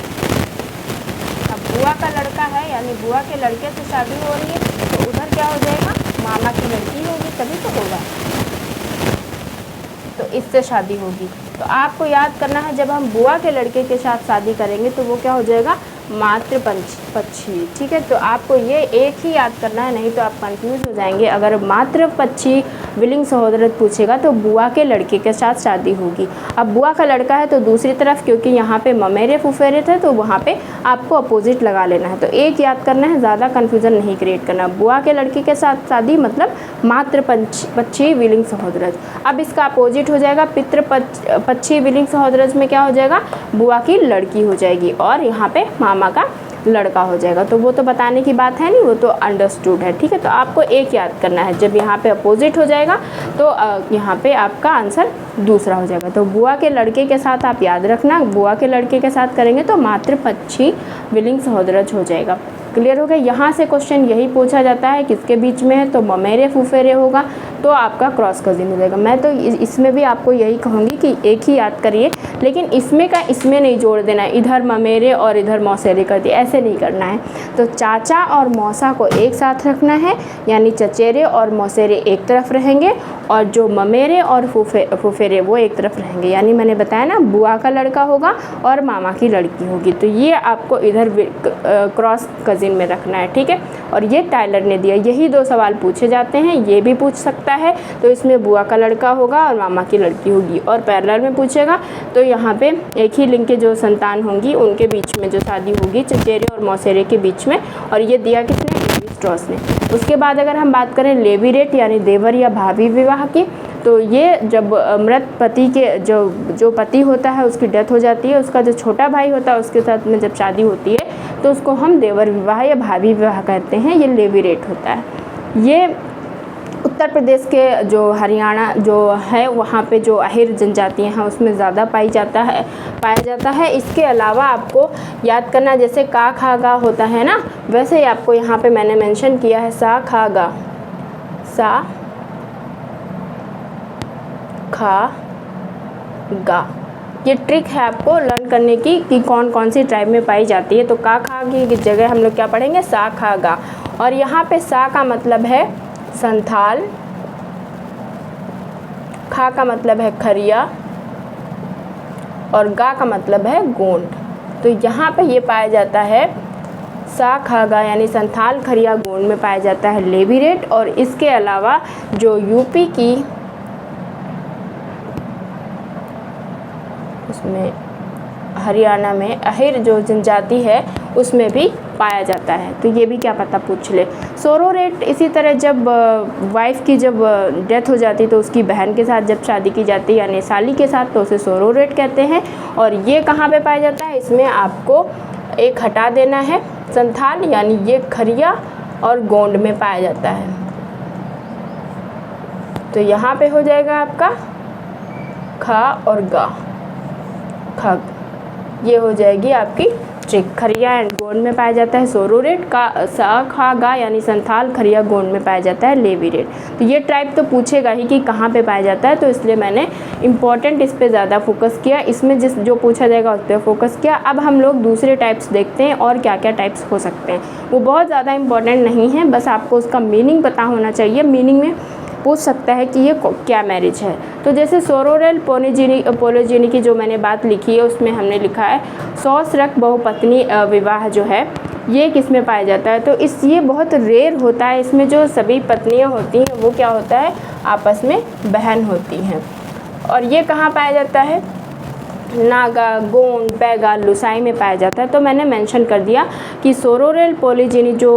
अब बुआ का लड़का है, यानी बुआ के लड़के से शादी हो रही है, तो उधर क्या हो जाएगा? मामा की लड़की होगी, तभी तो होगा, तो इससे शादी होगी। तो आपको याद करना है, जब हम बुआ के लड़के के साथ शादी करेंगे तो वो क्या हो जाएगा? मातृपक्षी। ठीक है, तो आपको ये एक ही याद करना है, नहीं तो आप कंफ्यूज हो जाएंगे। अगर मातृपक्षी विलिंग सहोदरज पूछेगा तो बुआ के लड़के के साथ शादी होगी। अब बुआ का लड़का है तो दूसरी तरफ, क्योंकि यहाँ पे ममेरे फुफेरे थे तो वहाँ पे आपको अपोजिट लगा लेना है। तो एक याद करना है, ज़्यादा कन्फ्यूज़न नहीं क्रिएट करना। बुआ के लड़के के साथ शादी मतलब मातृपक्षी विलिंग सहोदरज। अब इसका अपोजिट हो जाएगा पितृपक्षी विलिंग सहोदरज में क्या हो जाएगा? बुआ की लड़की हो जाएगी और यहाँ पे मामा का लड़का हो जाएगा। तो वो तो बताने की बात है नहीं, वो तो अंडरस्टूड है। ठीक है, तो आपको एक याद करना है, जब यहाँ पे अपोजिट हो जाएगा तो यहाँ पे आपका आंसर दूसरा हो जाएगा। तो बुआ के लड़के के साथ आप याद रखना, बुआ के लड़के के साथ करेंगे तो मातृपक्षी विलिंग सहोदरज हो जाएगा। क्लियर हो गया? यहाँ से क्वेश्चन यही पूछा जाता है, किसके बीच में है? तो ममेरे फुफेरे होगा तो आपका क्रॉस कज़िन हो जाएगा। मैं तो इसमें भी आपको यही कहूँगी कि एक ही याद करिए, लेकिन इसमें का इसमें नहीं जोड़ देना है, इधर ममेरे और इधर मौसेरे कर दिए, ऐसे नहीं करना है। तो चाचा और मौसा को एक साथ रखना है, यानी चचेरे और मौसेरे एक तरफ रहेंगे और जो ममेरे और फुफेरे वो एक तरफ रहेंगे। यानी मैंने बताया ना, बुआ का लड़का होगा और मामा की लड़की होगी। तो ये आपको इधर क्रॉस कज़िन में रखना है। ठीक है, और ये टायलर ने दिया। यही दो सवाल पूछे जाते हैं, ये भी पूछ सकता है। तो इसमें बुआ का लड़का होगा और मामा की लड़की होगी। और पैरेलल में पूछेगा तो यहाँ पे एक ही लिंग के जो संतान होंगी उनके बीच में जो शादी होगी, चचेरे और मौसेरे के बीच में। और ये दिया किसने? लेवी स्ट्रॉस ने। उसके बाद अगर हम बात करें लेवीरेट यानी देवर या भाभी विवाह की, तो ये जब मृत पति के जो पति होता है उसकी डेथ हो जाती है, उसका जो छोटा भाई होता है उसके साथ में जब शादी होती है तो उसको हम देवर विवाह या भाभी विवाह कहते हैं। ये लेवीरेट होता है। ये उत्तर प्रदेश के जो हरियाणा जो है वहाँ पे जो अहिर जनजातियाँ हैं उसमें ज़्यादा पाया जाता है। इसके अलावा आपको याद करना, जैसे का खा गा होता है ना, वैसे ही आपको यहाँ पे मैंने मेंशन किया है सा खा गा, सा खा गा। ये ट्रिक है आपको लर्न करने की कि कौन कौन सी ट्राइब में पाई जाती है। तो का खा की जगह हम लोग क्या पढ़ेंगे? सा खा गा। और यहाँ पे सा का मतलब है संथाल, खा का मतलब है खरिया और गा का मतलब है गोंड। तो यहाँ पे ये पाया जाता है सा खा गा, यानी संथाल खरिया गोंड में पाया जाता है लेवीरेट। और इसके अलावा जो यूपी की उसमें हरियाणा में अहिर जो जनजाति है उसमें भी पाया जाता है। तो ये भी क्या पता पूछ ले। सोरोरेट इसी तरह जब वाइफ की जब डेथ हो जाती तो उसकी बहन के साथ जब शादी की जाती है यानी साली के साथ, तो उसे सोरोरेट कहते हैं। और ये कहाँ पे पाया जाता है? इसमें आपको एक हटा देना है, संथाल, यानी ये खरिया और गोंड में पाया जाता है। तो यहाँ पे हो जाएगा आपका खा और गा, खग। ये हो जाएगी आपकी ट्रिक। खरिया एंड गोंड में पाया जाता है सोरोरेट, का सा खा गा यानी संथाल, खरिया गोंड में पाया जाता है लेवीरेट। तो ये ट्राइब तो पूछेगा ही कि कहाँ पे पाया जाता है, तो इसलिए मैंने इम्पॉर्टेंट इस पे ज़्यादा फोकस किया। इसमें जो पूछा जाएगा उस पर फोकस किया। अब हम लोग दूसरे टाइप्स देखते हैं और क्या क्या टाइप्स हो सकते हैं। वो बहुत ज़्यादा इम्पॉर्टेंट नहीं है, बस आपको उसका मीनिंग पता होना चाहिए। मीनिंग में पूछ सकता है कि ये क्या मैरिज है। तो जैसे सोरोरेल पोलिजिनी की जो मैंने बात लिखी है उसमें हमने लिखा है सौसरक बहुपत्नी विवाह जो है ये किस में पाया जाता है। तो ये बहुत रेयर होता है, इसमें जो सभी पत्नियां होती हैं वो क्या होता है, आपस में बहन होती हैं। और ये कहाँ पाया जाता है, नागा, गोंड, पैगा, लुसाई में पाया जाता है। तो मैंने मेंशन कर दिया कि सोरोरेल पोलिजिनी जो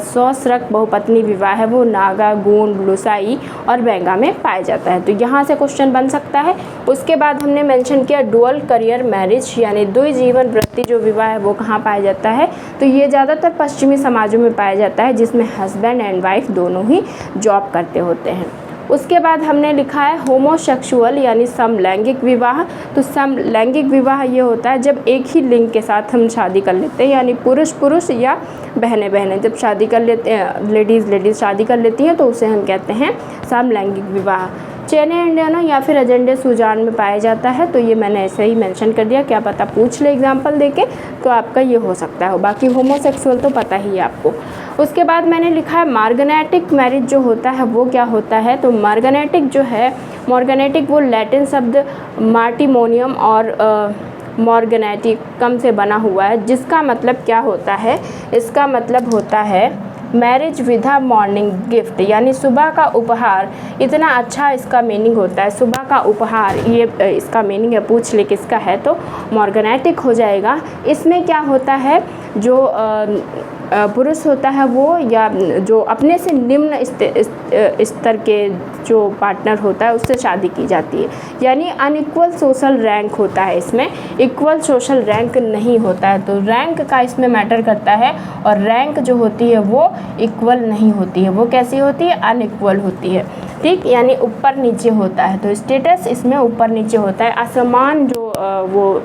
सौसरक बहुपत्नी विवाह है वो नागा, गोंड, लुसाई और बेंगा में पाया जाता है। तो यहाँ से क्वेश्चन बन सकता है। उसके बाद हमने मेंशन किया डुअल करियर मैरिज यानी द्विजीवन वृत्ति जो विवाह है वो कहाँ पाया जाता है। तो ये ज़्यादातर पश्चिमी समाजों में पाया जाता है जिसमें हस्बैंड एंड वाइफ दोनों ही जॉब करते होते हैं। उसके बाद हमने लिखा है होमोसेक्सुअल यानी समलैंगिक विवाह। तो समलैंगिक विवाह ये होता है जब एक ही लिंग के साथ हम शादी कर लेते हैं, यानी पुरुष पुरुष या बहनें बहनें जब शादी कर लेते हैं, लेडीज़ शादी कर लेती हैं तो उसे हम कहते हैं समलैंगिक विवाह। चेने इंडियाना या फिर अजेंडे सुजान में पाया जाता है। तो ये मैंने ऐसे ही मेंशन कर दिया, क्या पता पूछ ले एग्जाम्पल देके, तो आपका ये हो सकता है। बाकी होमोसेक्सुअल तो पता ही है आपको। उसके बाद मैंने लिखा है मार्गनेटिक मैरिज जो होता है वो क्या होता है। तो मार्गनेटिक जो है, मॉर्गनेटिक वो लैटिन शब्द मार्टिमोनियम और मॉर्गनेटिकम से बना हुआ है, जिसका मतलब क्या होता है, इसका मतलब होता है marriage with a morning gift यानी सुबह का उपहार। इतना अच्छा इसका मीनिंग होता है, सुबह का उपहार, ये इसका मीनिंग है। पूछ ले किसका है तो मॉर्गनेटिक हो जाएगा। इसमें क्या होता है, जो पुरुष होता है वो या जो अपने से निम्न स्तर के जो पार्टनर होता है उससे शादी की जाती है, यानी अनइक्वल सोशल रैंक होता है, इसमें इक्वल सोशल रैंक नहीं होता है। तो रैंक का इसमें मैटर करता है, और रैंक जो होती है वो इक्वल नहीं होती है, वो कैसी होती है, अनइक्वल होती है। ठीक, यानी ऊपर नीचे होता है। तो स्टेटस इसमें ऊपर नीचे होता है, असमान जो वो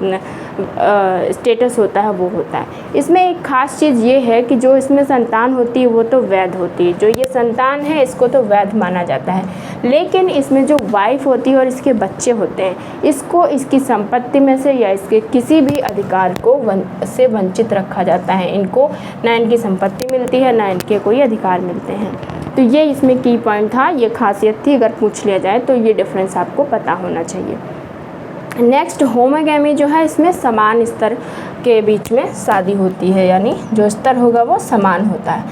स्टेटस होता है वो होता है। इसमें एक ख़ास चीज़ ये है कि जो इसमें संतान होती है वो तो वैध होती है, जो ये संतान है इसको तो वैध माना जाता है। लेकिन इसमें जो वाइफ होती है और इसके बच्चे होते हैं, इसको इसकी संपत्ति में से या इसके किसी भी अधिकार को से वंचित रखा जाता है। इनको ना इनकी संपत्ति मिलती है, ना इनके कोई अधिकार मिलते हैं। तो ये इसमें की पॉइंट था, ये खासियत थी। अगर पूछ लिया जाए तो ये डिफरेंस आपको पता होना चाहिए। नेक्स्ट होमोगैमी जो है, इसमें समान स्तर के बीच में शादी होती है, यानी जो स्तर होगा वो समान होता है।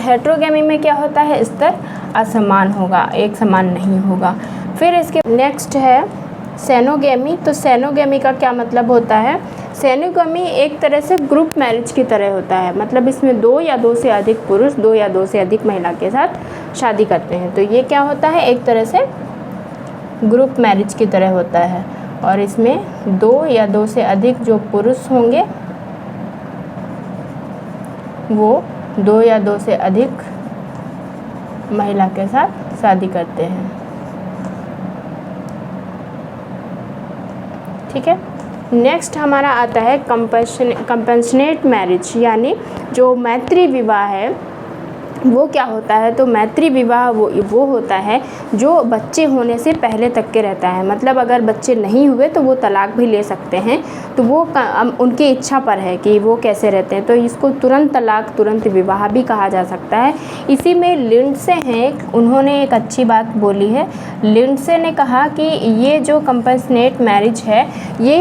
हेट्रोगैमी में क्या होता है, स्तर असमान होगा, एक समान नहीं होगा। फिर इसके नेक्स्ट है सेनोगैमी। तो सेनोगैमी का क्या मतलब होता है, सेनोगैमी एक तरह से ग्रुप मैरिज की तरह होता है, मतलब इसमें 2 या 2 से अधिक पुरुष 2 या 2 से अधिक महिला के साथ शादी करते हैं। तो ये क्या होता है, एक तरह से ग्रुप मैरिज की तरह होता है, और इसमें 2 या 2 से अधिक जो पुरुष होंगे वो 2 या 2 से अधिक महिला के साथ शादी करते हैं। ठीक है। नेक्स्ट हमारा आता है कंपैशनेट मैरिज, यानी जो मैत्री विवाह है वो क्या होता है। तो मैत्री विवाह वो होता है जो बच्चे होने से पहले तक के रहता है, मतलब अगर बच्चे नहीं हुए तो वो तलाक भी ले सकते हैं। तो वो उनकी इच्छा पर है कि वो कैसे रहते हैं। तो इसको तुरंत तलाक, तुरंत विवाह भी कहा जा सकता है। इसी में लिंडसे हैं, उन्होंने एक अच्छी बात बोली है। लिंडसे ने कहा कि ये जो कंपैशनेट मैरिज है ये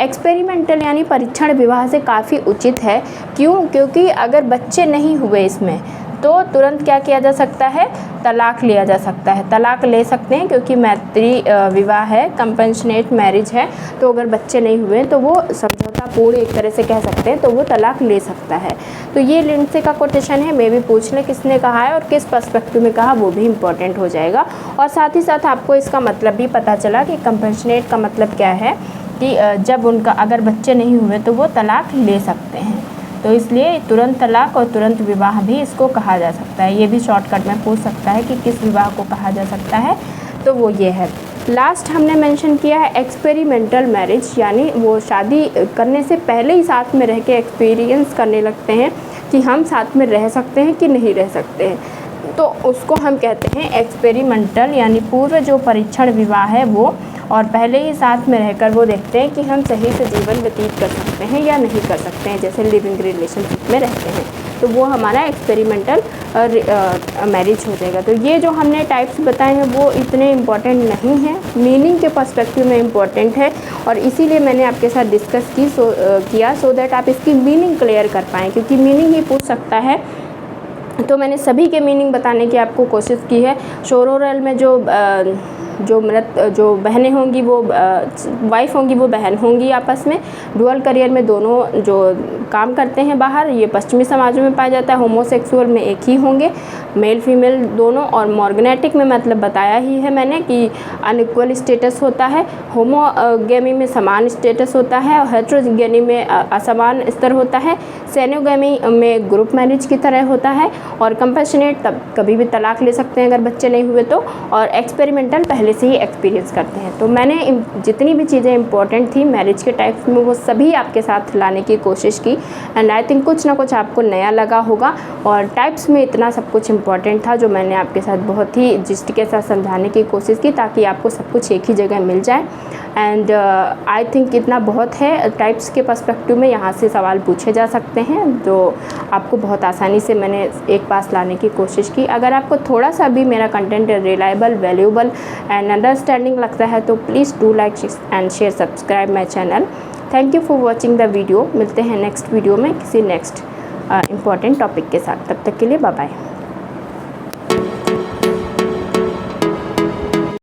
एक्सपेरिमेंटल यानी परीक्षण विवाह से काफ़ी उचित है। क्यों? क्योंकि अगर बच्चे नहीं हुए इसमें तो तुरंत क्या किया जा सकता है, तलाक लिया जा सकता है, तलाक ले सकते हैं, क्योंकि मैत्री विवाह है, कंपैशनेट मैरिज है। तो अगर बच्चे नहीं हुए तो वो समझौतापूर्ण एक तरह से कह सकते हैं, तो वो तलाक ले सकता है। तो ये लिंडसे का कोटेशन है, मैं भी पूछ लें किसने कहा है और किस पर्सपेक्टिव में कहा, वो भी इम्पोर्टेंट हो जाएगा। और साथ ही साथ आपको इसका मतलब भी पता चला कि कंपैशनेट का मतलब क्या है, कि जब उनका अगर बच्चे नहीं हुए तो वो तलाक ले सकते हैं। तो इसलिए तुरंत तलाक और तुरंत विवाह भी इसको कहा जा सकता है। ये भी शॉर्टकट में पूछ सकता है कि किस विवाह को कहा जा सकता है, तो वो ये है। लास्ट हमने मेंशन किया है एक्सपेरिमेंटल मैरिज, यानी वो शादी करने से पहले ही साथ में रह के एक्सपीरियंस करने लगते हैं कि हम साथ में रह सकते हैं कि नहीं रह सकते हैं। तो उसको हम कहते हैं एक्सपेरिमेंटल, यानी पूर्व जो परीक्षण विवाह है वो, और पहले ही साथ में रहकर वो देखते हैं कि हम सही से जीवन व्यतीत कर सकते हैं या नहीं कर सकते हैं, जैसे लिविंग रिलेशनशिप में रहते हैं, तो वो हमारा एक्सपेरिमेंटल मैरिज हो जाएगा। तो ये जो हमने टाइप्स बताए हैं वो इतने इम्पॉर्टेंट नहीं हैं, मीनिंग के पर्सपेक्टिव में इम्पॉर्टेंट है, और इसीलिए मैंने आपके साथ डिस्कस किया सो दैट आप इसकी मीनिंग क्लियर कर पाएँ, क्योंकि मीनिंग ही पूछ सकता है। तो मैंने सभी के मीनिंग बताने की आपको कोशिश की है। शोरोरल में जो बहनें होंगी वो वाइफ होंगी वो बहन होंगी आपस में। डुअल करियर में दोनों जो काम करते हैं बाहर, ये पश्चिमी समाजों में पाया जाता है। होमोसेक्सुअल में एक ही होंगे, मेल फीमेल दोनों। और मॉर्गनेटिक में मतलब बताया ही है मैंने कि अनइक्वल स्टेटस होता है। होमोगेमी में समान स्टेटस होता है और हेटेरोगेमी में असमान स्तर होता है। सेनोगेमी में ग्रुप मैरिज की तरह होता है। और कंपैशनेट तब कभी भी तलाक ले सकते हैं अगर बच्चे नहीं हुए तो। और एक्सपेरिमेंटल पहले से ही एक्सपीरियंस करते हैं। तो मैंने जितनी भी चीज़ें इंपॉर्टेंट थी मैरिज के टाइप्स में वो सभी आपके साथ लाने की कोशिश की, एंड आई थिंक कुछ ना कुछ आपको नया लगा होगा। और टाइप्स में इतना सब कुछ इंपॉर्टेंट था जो मैंने आपके साथ बहुत ही जिस्ट के साथ समझाने की कोशिश की, ताकि आपको सब कुछ एक ही जगह मिल जाए। एंड आई थिंक इतना बहुत है। टाइप्स के पर्सपेक्टिव में यहाँ से सवाल पूछे जा सकते हैं जो आपको बहुत आसानी से मैंने एक पास लाने की कोशिश की। अगर आपको थोड़ा सा भी मेरा content reliable, valuable and understanding लगता है तो please do like and share, subscribe my channel. Thank you for watching the video. मिलते हैं नेक्स्ट वीडियो में किसी नेक्स्ट इंपॉर्टेंट टॉपिक के साथ। तब तक के लिए बाय बाय।